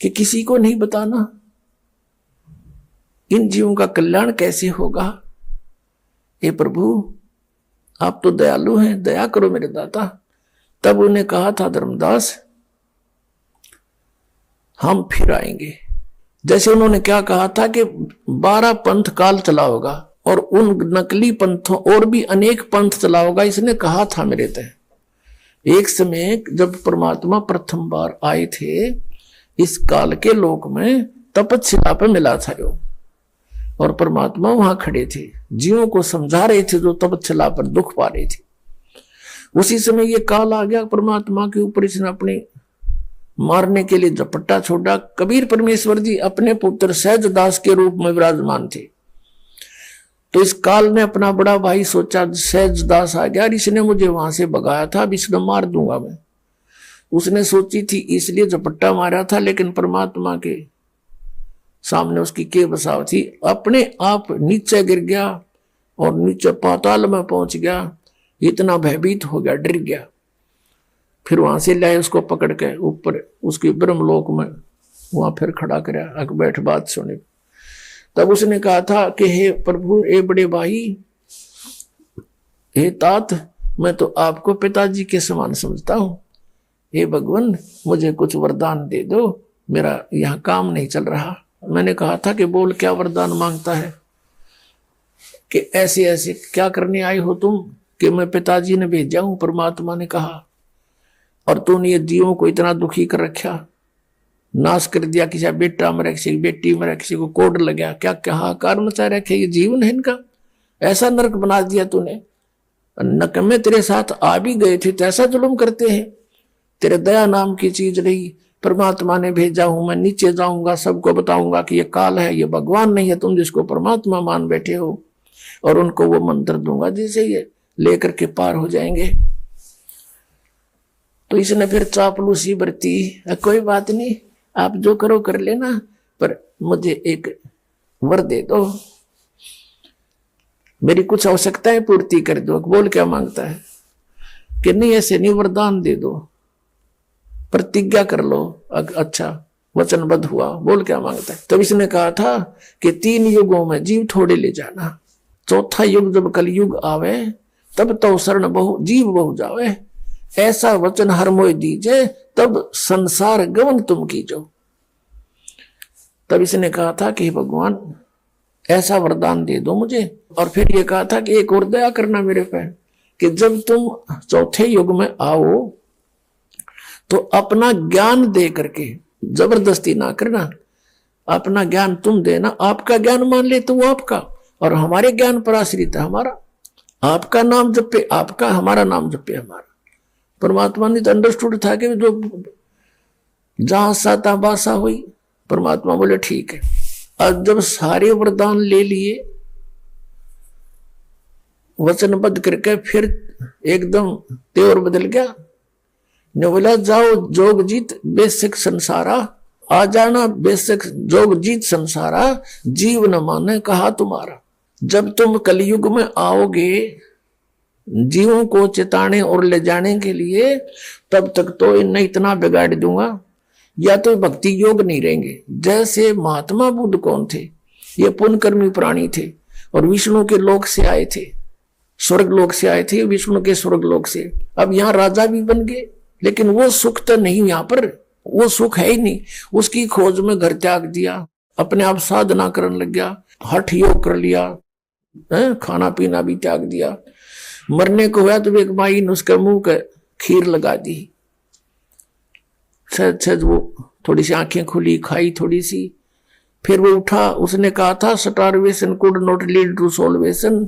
कि किसी को नहीं बताना, इन जीवों का कल्याण कैसे होगा। हे प्रभु, आप तो दयालु हैं, दया करो मेरे दाता। तब उन्हें कहा था धर्मदास, हम फिर आएंगे। जैसे उन्होंने क्या कहा था कि 12 पंथ काल चला होगा और उन नकली पंथों और भी अनेक पंथ चला होगा, इसने कहा था मेरे तय। एक समय जब परमात्मा प्रथम बार आए थे इस काल के लोक में, तपस्या पर मिला था जो, और परमात्मा वहां खड़े थे, जीवों को समझा रहे थे जो तपस्या पर दुख पा रहे थे। उसी समय ये काल आ गया परमात्मा के ऊपर, इसने अपने मारने के लिए झपट्टा छोड़ा। कबीर परमेश्वर जी अपने पुत्र सहजदास के रूप में विराजमान थे। तो इस काल ने अपना बड़ा भाई सोचा, सहजदास आ गया, इसने मुझे वहां से भगाया था, अब इसको मार दूंगा मैं। उसने सोची थी इसलिए झपट्टा मारा था, लेकिन परमात्मा के सामने उसकी के बसाव थी, अपने आप नीचे गिर गया, और नीचे पाताल में पहुंच गया, इतना भयभीत हो गया, डर गया। फिर वहां से लाए उसको पकड़ के ऊपर उसके ब्रह्मलोक में, वहां फिर खड़ा कराया, अक बैठ बात सुने। तब उसने कहा था कि हे प्रभु, ए बड़े भाई, हे तात, मैं तो आपको पिताजी के समान समझता हूं। हे भगवान, मुझे कुछ वरदान दे दो, मेरा यहां काम नहीं चल रहा। मैंने कहा था कि बोल, क्या वरदान मांगता है? कि ऐसे ऐसे क्या करने आए हो तुम? कि मैं पिताजी ने भेजा हूं, परमात्मा ने कहा, और तूने ये जीवों को इतना दुखी कर रखा, नाश कर दिया, किसी बेटा मरा, किसी बेटी मरा, किसी को कोड लगा, क्या क्या हाहाकार मचा रखे, ये जीवन है इनका, ऐसा नरक बना दिया तूने। नकमे तेरे साथ आ भी गए थे तो ऐसा जुल्म करते हैं। तेरे दया नाम की चीज नहीं, परमात्मा ने भेजा हूं, मैं नीचे जाऊंगा, सबको बताऊंगा कि ये काल है, ये भगवान नहीं है, तुम जिसको परमात्मा मान बैठे हो, और उनको वो मंत्र दूंगा जिसे ये लेकर के पार हो जाएंगे। तो इसने फिर चापलूसी बरती, कोई बात नहीं, आप जो करो कर लेना, पर मुझे एक वर दे दो, मेरी कुछ आवश्यकताएं पूर्ति कर दो। बोल, क्या मांगता है? कि नहीं, ऐसे नहीं, वरदान दे दो, प्रतिज्ञा कर लो। अच्छा, वचनबद्ध हुआ। बोल, क्या मांगता है? तब इसने कहा था कि 3 युगों में जीव थोड़े ले जाना, चौथा युग जब कलयुग आवे, तब तो शरण बहु जीव बहु जावे, ऐसा वचन हर मोय दीजे, तब संसार गमन तुम कीजो। तब इसने कहा था कि भगवान, ऐसा वरदान दे दो मुझे। और फिर ये कहा था कि एक और दया करना मेरे पे, कि जब तुम चौथे युग में आओ तो अपना ज्ञान दे करके, जबरदस्ती ना करना, अपना ज्ञान तुम देना, आपका ज्ञान मान ले तो वो आपका, और हमारे ज्ञान पर आश्रित है हमारा। आपका नाम जपे आपका, हमारा नाम जपे हमारा। परमात्मा ने तो अंडरस्टूड था कि जो जहां साता बासा हुई, परमात्मा बोले ठीक है। अब जब सारे वरदान ले लिए, वचनबद्ध करके, फिर एकदम तेवर बदल गया। ने बोला, जाओ जोग जीत बेसिक संसारा, आ जाना बेसिक जोग जीत संसारा, जीव न माने कहा तुम्हारा। जब तुम कलयुग में आओगे जीवों को चेताने और ले जाने के लिए, तब तक तो इन्हें इतना बिगाड़ दूंगा, या तो भक्ति योग नहीं रहेंगे। जैसे महात्मा बुद्ध कौन थे? ये पुण्यकर्मी प्राणी थे, और विष्णु के लोक से आए थे, स्वर्ग लोक से आए थे, विष्णु के स्वर्ग लोक से। अब यहाँ राजा भी बन गए, लेकिन वो सुख तो नहीं, यहाँ पर वो सुख है ही नहीं। उसकी खोज में घर त्याग दिया, अपने आप साधना करने लग गया, हठ योग कर लिया, खाना पीना भी त्याग दिया। मरने को हुआ तो एक माई ने उसके मुंह के खीर लगा दी, सच वो थोड़ी सी आंखें खुली, खाई थोड़ी सी, फिर वो उठा। उसने कहा था, starvation could not lead to salvation,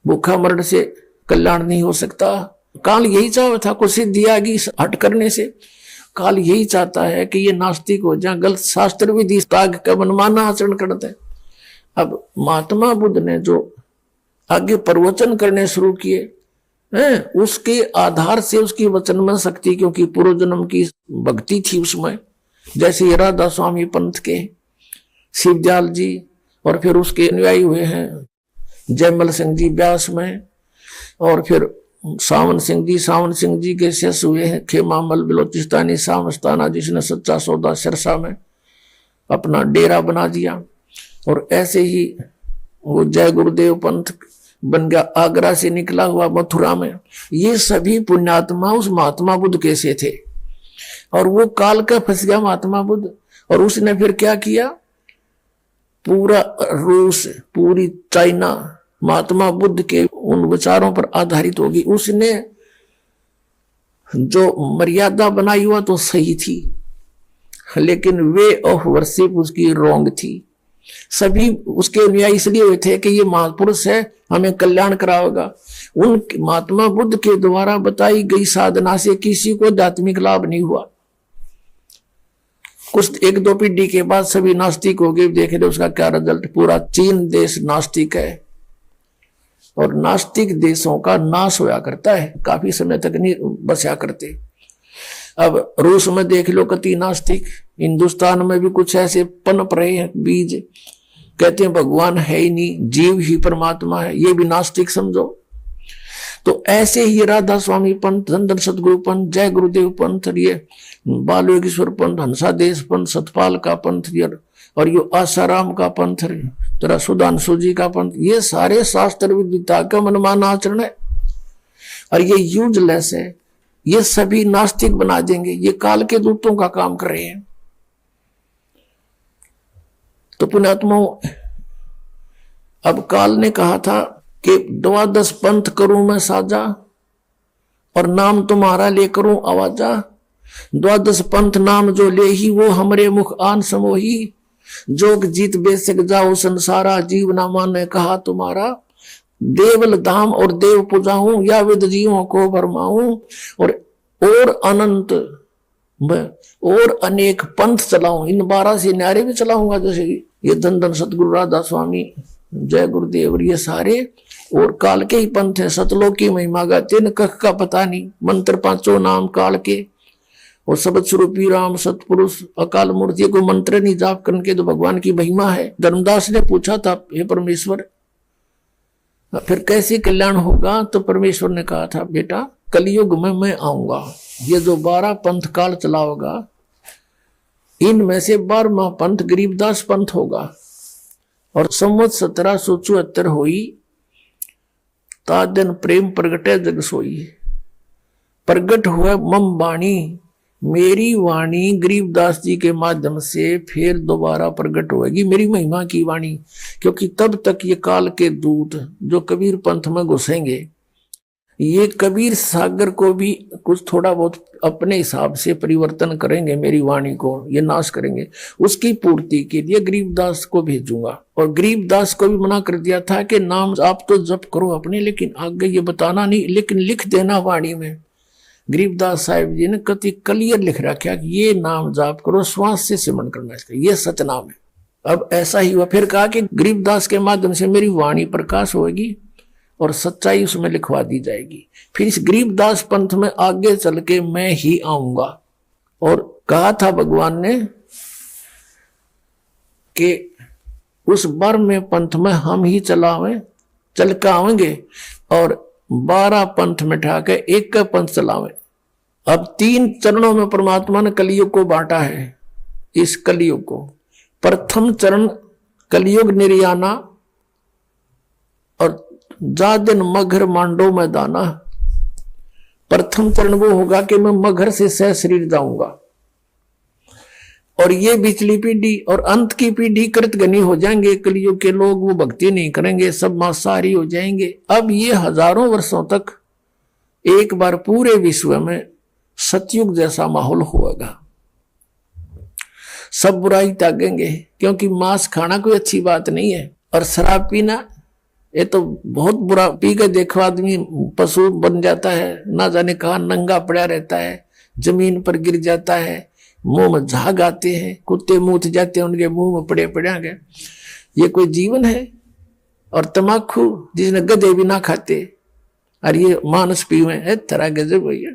भूखा मरण से कल्याण नहीं हो सकता। काल यही चाहता था, कुछ सिद्धि आ गई हट करने से। काल यही चाहता है कि ये नास्तिक हो जाए, गलत शास्त्र विधि त्याग का मनमाना आचरण करते हैं। अब महात्मा बुद्ध ने जो आगे प्रवचन करने शुरू किए, उसके आधार से उसकी वचन में शक्ति, क्योंकि पूर्व जन्म की भक्ति थी उसमें, जैसे राधा स्वामी पंथ के शिवदयाल जी, और फिर उसके अनुयायी हुए हैं जयमल सिंह जी व्यास में, और फिर सावन सिंह जी के शिष्य हुए हैं खेमामल बलोचिस्तानी सामस्ताना, जिसने सच्चा सौदा सिरसा में अपना डेरा बना दिया। और ऐसे ही वो जय गुरुदेव पंथ बन गया, आगरा से निकला हुआ मथुरा में। ये सभी पुण्यात्मा उस महात्मा बुद्ध कैसे थे, और वो काल का फंस गया महात्मा बुद्ध। और उसने फिर क्या किया, पूरा रूस, पूरी चाइना महात्मा बुद्ध के उन विचारों पर आधारित होगी। उसने जो मर्यादा बनाई हुआ तो सही थी, लेकिन वे ऑफ वर्शिप उसकी रॉन्ग थी। सभी उसके अनुयायी इसलिए हुए थे कि ये महापुरुष है, हमें कल्याण कराएगा। उन महात्मा बुद्ध के द्वारा बताई गई साधना से किसी को आध्यात्मिक लाभ नहीं हुआ। कुछ 1-2 पीढ़ी के बाद सभी नास्तिक हो गए। देखे तो उसका क्या रिजल्ट, पूरा चीन देश नास्तिक है, और नास्तिक देशों का नाश होया करता है, काफी समय तक नहीं बचा करते। अब रूस में देख लो कति नास्तिक, हिंदुस्तान में भी कुछ ऐसे पनप रहे हैं बीज, कहते हैं भगवान है ही नहीं, जीव ही परमात्मा है, ये भी नास्तिक समझो। तो ऐसे ही राधा स्वामी पंथ, धन सतगुरु पंथ, जय गुरुदेव पंथ, ये बाल योगेश्वर पंथ, हंसादेश पंथ, सतपाल का पंथ, और ये आसाराम का पंथ, तेरा सुधांशु जी का पंथ, ये सारे शास्त्र विद्या का मनमाना आचरण है और ये यूजलेस है। ये सभी नास्तिक बना देंगे, ये काल के दूतों का काम कर रहे हैं। तो पुण्यात्माओं, अब काल ने कहा था कि 12 पंथ करूं मैं साजा और नाम तुम्हारा ले करूं आवाजा। 12 पंथ नाम जो ले ही वो हमरे मुख आन समोही। जोग जीत बेसक जाओ संसारा, जीव ना माने कहा तुम्हारा। देवल धाम और देव पूजाऊं, या विद जीवों को भरमाऊं, और अनंत और अनेक पंथ चलाऊं। इन 12 से न्यारे भी चलाऊंगा, जैसे ये धन सतगुरु राधा स्वामी, जय गुरुदेव, ये सारे और काल के ही पंथ है। सतलोक की महिमा गाते न कख का पता नहीं, मंत्र 5 नाम काल के, और सबद स्वरूपी राम सतपुरुष अकाल मूर्ति को मंत्र नहीं जाप करके तो भगवान की महिमा है। धर्मदास ने पूछा था, हे परमेश्वर फिर कैसे कल्याण होगा? तो परमेश्वर ने कहा था, बेटा कलयुग में मैं आऊंगा, ये जो 12 पंथ काल चलाओगा इनमें से 12वां पंथ गरीबदास पंथ होगा। और संवत 1774 हुई, तात दिन प्रेम प्रगटे जग सोई। प्रगट हुआ मम वाणी, मेरी वाणी गरीबदास जी के माध्यम से फिर दोबारा प्रकट होगी, मेरी महिमा की वाणी। क्योंकि तब तक ये काल के दूत जो कबीर पंथ में घुसेंगे, ये कबीर सागर को भी कुछ थोड़ा बहुत अपने हिसाब से परिवर्तन करेंगे, मेरी वाणी को ये नाश करेंगे। उसकी पूर्ति के लिए गरीबदास को भेजूंगा। और गरीबदास को भी मना कर दिया था कि नाम आप तो जप करो अपने, लेकिन आगे ये बताना नहीं, लेकिन लिख देना वाणी में। गरीबदास साहिब जी ने कति क्लियर लिख रखा कि ये नाम जाप करो, श्वास से सिमरन करना चाहिए, ये सच नाम है। अब ऐसा ही हुआ, फिर कहा कि गरीबदास के माध्यम से मेरी वाणी प्रकाश होगी और सच्चाई उसमें लिखवा दी जाएगी। फिर इस गरीबदास पंथ में आगे चल के मैं ही आऊंगा। और कहा था भगवान ने कि उस 12वें पंथ में हम ही चल के आवेंगे और 12 पंथ मिटा के एक का पंथ चलावे। अब 3 चरणों में परमात्मा ने कलयुग को बांटा है। इस कलयुग को प्रथम चरण कलयुग निर्याना, और जा दिन मगर मांडो में दाना। प्रथम चरण वो होगा कि मैं मगर से सह शरीर जाऊंगा, और ये बिचली पीढ़ी और अंत की पीढ़ी कृतघ्नी हो जाएंगे। कलयुग के लोग वो भक्ति नहीं करेंगे, सब मांसाहारी हो जाएंगे। अब ये हजारों वर्षों तक एक बार पूरे विश्व में सतयुग जैसा माहौल होगा। सब बुराई त्यागेंगे, क्योंकि मांस खाना कोई अच्छी बात नहीं है, और शराब पीना ये तो बहुत बुरा। पी के देखो आदमी पशु बन जाता है, ना जाने कहा नंगा पड़ा रहता है, जमीन पर गिर जाता है, मुंह में झाग आते हैं, कुत्ते मूत जाते हैं उनके मुंह में पड़े पड़े। ये कोई जीवन है? और तमाकू जिसने गधे भी ना खाते, और ये मानस पीवे है, तरह गजब भैया।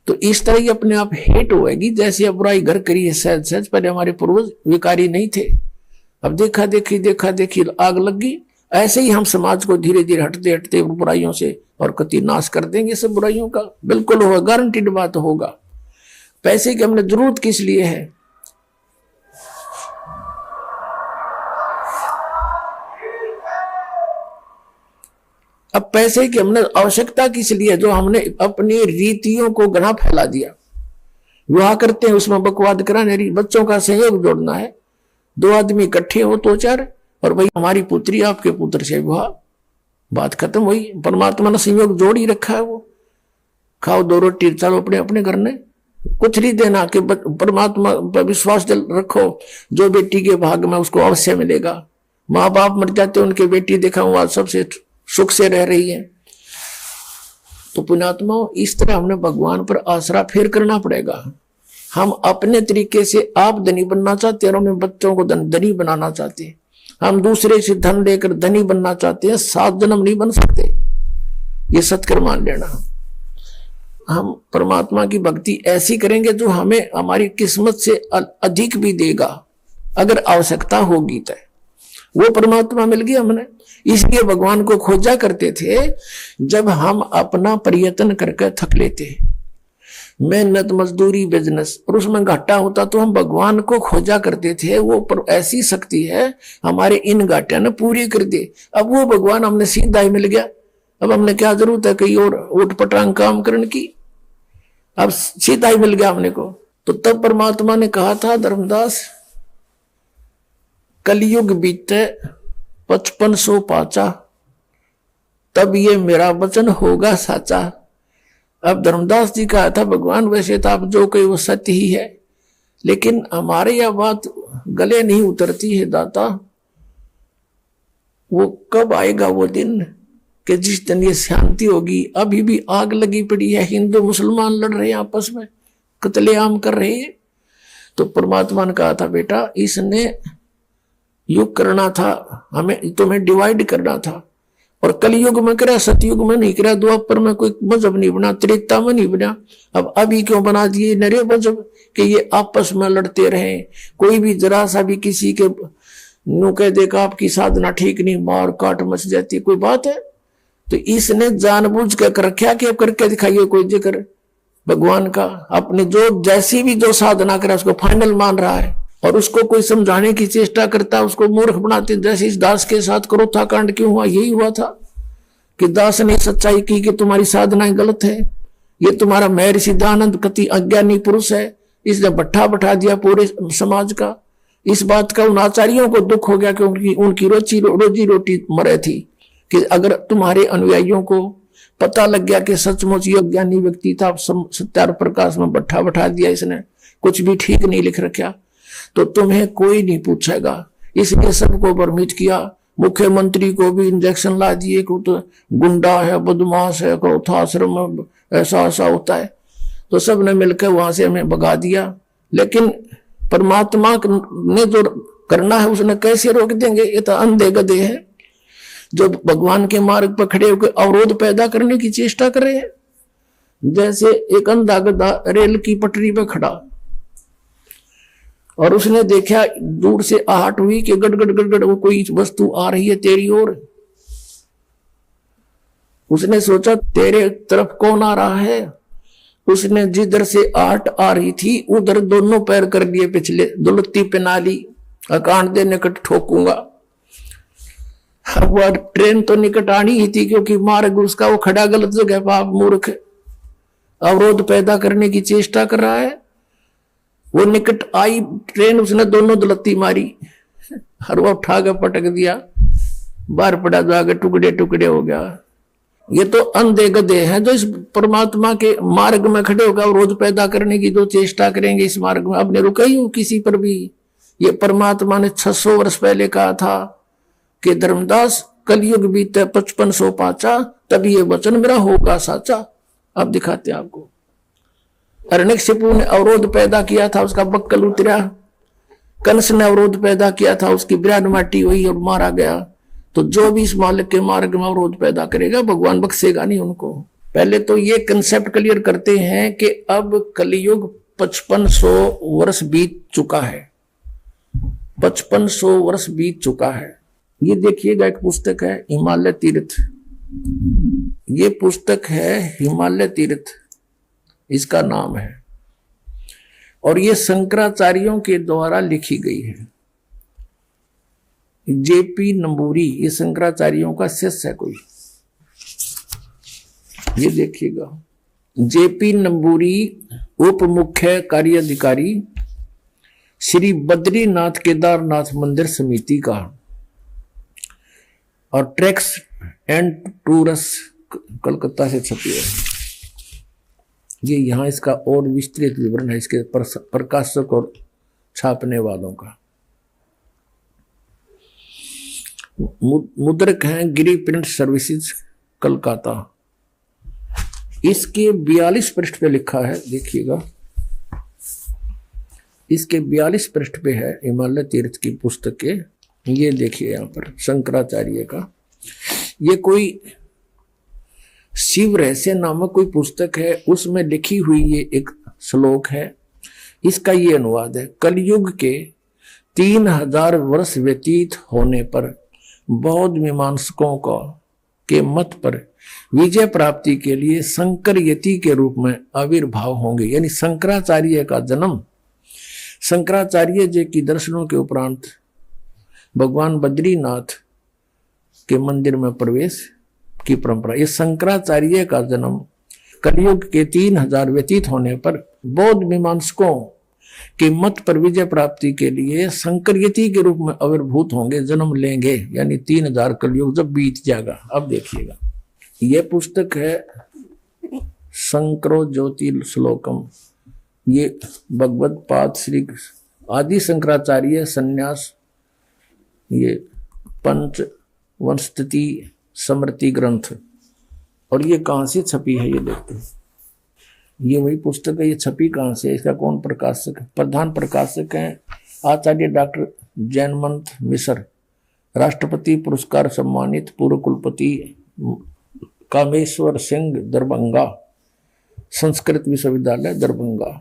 तो इस तरह ही अपने आप हेट होएगी। जैसे अब बुराई घर करी है सहज सहज, पहले हमारे पूर्वज विकारी नहीं थे, अब देखा देखी आग लग गई। ऐसे ही हम समाज को धीरे धीरे हटते हटते बुराइयों से और कति नाश कर देंगे सब बुराइयों का। बिल्कुल होगा, गारंटीड बात होगा। पैसे की हमने जरूरत किस लिए है? अब पैसे की हमने आवश्यकता किस लिए? जो हमने अपनी रीतियों को घना फैला दिया। विवाह करते हैं, उसमें बकवाद कराने, बच्चों का सहयोग जोड़ना है। 2 आदमी इकट्ठे हो तो 4, और भाई हमारी पुत्री आपके पुत्र से विवाह, बात खत्म हुई। परमात्मा ने संयोग जोड़ ही रखा है। वो खाओ 2 रोटी, चलो अपने अपने घर ने, कुछ नहीं देना कि परमात्मा पर विश्वास रखो, जो बेटी के भाग में उसको अवश्य मिलेगा। माँ बाप मर जाते, उनके बेटी देखा हुआ सबसे सुख से रह रही है। तो पुण्यात्मा, इस तरह हमने भगवान पर आसरा फेर करना पड़ेगा। हम अपने तरीके से आप धनी बनना चाहते हैं और अपने बच्चों को धनी बनाना चाहते हैं। हम दूसरे से धन लेकर धनी बनना चाहते हैं, 7 जन्म नहीं बन सकते, ये सत्कर मान लेना। हम परमात्मा की भक्ति ऐसी करेंगे जो हमें हमारी किस्मत से अधिक भी देगा, अगर आवश्यकता होगी तो। वो परमात्मा मिल गया हमने। इसलिए भगवान को खोजा करते थे जब हम अपना प्रयत्न करके थक लेते, मेहनत मजदूरी बिजनेस, और उसमें घाटा होता तो हम भगवान को खोजा करते थे। वो पर ऐसी शक्ति है हमारे इन घाटिया ने पूरी कर दे। अब वो भगवान हमने सीधा ही मिल गया, अब हमने क्या जरूरत है कहीं और उठ पटांग काम करने की, अब सीधा ही मिल गया हमने को। तो तब परमात्मा ने कहा था, धर्मदास कलयुग बीते 5500 पाचा, तब ये मेरा वचन होगा साचा। अब धर्मदास जी कहा था भगवान वैसे तो आप जो कहे वो सत्य ही है, लेकिन हमारे यह बात गले नहीं उतरती है दाता। वो कब आएगा वो दिन कि जिस दिन ये शांति होगी। अभी भी आग लगी पड़ी है, हिंदू मुसलमान लड़ रहे हैं आपस में, कत्लेआम कर रहे हैं। तो परमात्मा ने कहा था बेटा इसने युग करना था, हमें तुम्हें डिवाइड करना था, और कलयुग में करा, सतयुग में नहीं करा, द्वापर में कोई मजहब नहीं बना, त्रेता में नहीं बना। अब अभी क्यों बना दिए नरे मजहब कि ये आपस में लड़ते रहे। कोई भी जरा सा भी किसी के नु कह देगा आपकी साधना ठीक नहीं, मार काट मच जाती, कोई बात है। तो इसने जानबूझ कर रखा कि अब करके दिखाइए कोई जिक्र भगवान का। अपने जो जैसी भी जो साधना करा उसको फाइनल मान रहा है, और उसको कोई समझाने की चेष्टा करता, उसको मूर्ख बनाते। जैसे इस दास के साथ क्रोथा कांड क्यों हुआ, यही हुआ था कि दास ने सच्चाई की कि तुम्हारी साधनाएं गलत है, ये तुम्हारा महर्षि दयानंद कति अज्ञानी पुरुष है, इसने भट्ठा बैठा दिया पूरे समाज का। इस बात का उन आचार्यों को दुख हो गया कि उनकी रोजी रोटी मरे थी, कि अगर तुम्हारे अनुयायियों को पता लग गया कि सचमुच ये अज्ञानी व्यक्ति था, सत्यार प्रकाश में भट्ठा बैठा दिया इसने, कुछ भी ठीक नहीं लिख रखा, तो तुम्हें कोई नहीं पूछेगा। इसलिए सबको भ्रमित किया, मुख्यमंत्री को भी इंजेक्शन ला दिए को तो गुंडा है, बदमाश है, क्रोधाश्रम ऐसा ऐसा होता है। तो सब ने मिलकर वहां से हमें भगा दिया। लेकिन परमात्मा ने जो करना है उसने कैसे रोक देंगे, ये तो अंधे गधे हैं जो भगवान के मार्ग पर खड़े होकर अवरोध पैदा करने की चेष्टा कर रहे हैं। जैसे एक अंधा गधा रेल की पटरी पर खड़ा, और उसने देखा दूर से आहट हुई कि गड़गड़ गड़गड़ वो कोई वस्तु आ रही है तेरी ओर। उसने सोचा तेरे तरफ कौन आ रहा है। उसने जिधर से आहट आ रही थी उधर दोनों पैर कर दिए पिछले, दुलत्ती पहना ली, अकांड दे निकट ठोकूंगा। अब वह ट्रेन तो निकट आनी ही थी क्योंकि मार्ग उसका वो खड़ा गलत जगह पर, आप मूर्ख अवरोध पैदा करने की चेष्टा कर रहा है। वो निकट आई ट्रेन, उसने दोनों दुलत्ती मारी, हर वो उठा कर पटक दिया, बाहर पड़ा जाकर टुकड़े टुकड़े हो गया। ये तो अंधे गधे हैं जो इस परमात्मा के मार्ग में खड़े होगा अवरोध पैदा करने की जो चेष्टा करेंगे इस मार्ग में। आपने रुका ही किसी पर भी। ये परमात्मा ने 600 वर्ष पहले कहा था कि धर्मदास कलयुग बीते 5500 पाचा, तब ये वचन मेरा होगा साचा। अब दिखाते हैं आपको। हिरण्यकशिपु ने अवरोध पैदा किया था, उसका बक्कल उतरा। कंस ने अवरोध पैदा किया था, उसकी बिरान माटी हुई और मारा गया। तो जो भी इस मालिक के मार्ग में अवरोध पैदा करेगा भगवान बख्शेगा नहीं उनको। पहले तो ये कंसेप्ट क्लियर करते हैं कि अब कलयुग 5500 वर्ष बीत चुका है, 5500 वर्ष बीत चुका है। ये देखिएगा, एक पुस्तक है हिमालय तीर्थ, ये पुस्तक है हिमालय तीर्थ इसका नाम है, और ये शंकराचार्यों के द्वारा लिखी गई है। जेपी नंबूरी ये शंकराचार्यों का शिष्य है कोई। ये देखिएगा, जेपी नंबूरी उप मुख्य कार्याधिकारी श्री बद्रीनाथ केदारनाथ मंदिर समिति का, और ट्रैक्स एंड टूरस कलकत्ता से छपी है। ये यहाँ इसका और विस्तृत विवरण है इसके प्रकाशक और छापने वालों का। मुद्रक हैं गिरी प्रिंट सर्विसेज कलकत्ता। इसके 42 पृष्ठ पे लिखा है, देखिएगा इसके 42 पृष्ठ पे है हिमालय तीर्थ की पुस्तक के। ये देखिए यहाँ पर शंकराचार्य का, ये कोई शिव रहस्य नामक कोई पुस्तक है, उसमें लिखी हुई ये एक श्लोक है। इसका ये अनुवाद है, कलयुग के 3000 वर्ष व्यतीत होने पर बौद्ध मीमांसकों का के मत पर विजय प्राप्ति के लिए शंकर यति के रूप में आविर्भाव होंगे। यानी शंकराचार्य का जन्म, शंकराचार्य जी की दर्शनों के उपरांत भगवान बद्रीनाथ के मंदिर में प्रवेश की परंपरा। ये शंकराचार्य का जन्म कलयुग के 3000 व्यतीत होने पर बौद्ध मीमांसकों के मत पर विजय प्राप्ति के लिए शंकर यति के रूप में आविर्भूत होंगे, जन्म लेंगे। यानी 3000 कलयुग जब बीत जाएगा। अब देखिएगा, यह पुस्तक है शंकरो ज्योति श्लोकम। ये भगवत पाद श्री आदि शंकराचार्य संन्यास, ये पंच वंशति स्मृति ग्रंथ। और ये कहाँ से छपी है ये देखते हैं। ये वही पुस्तक है। ये छपी कहाँ से, इसका कौन प्रकाशक है? प्रधान प्रकाशक हैं आचार्य डॉक्टर जैनमंत मिश्र, राष्ट्रपति पुरस्कार सम्मानित पूर्व कुलपति कामेश्वर सिंह दरभंगा, संस्कृत विश्वविद्यालय दरभंगा।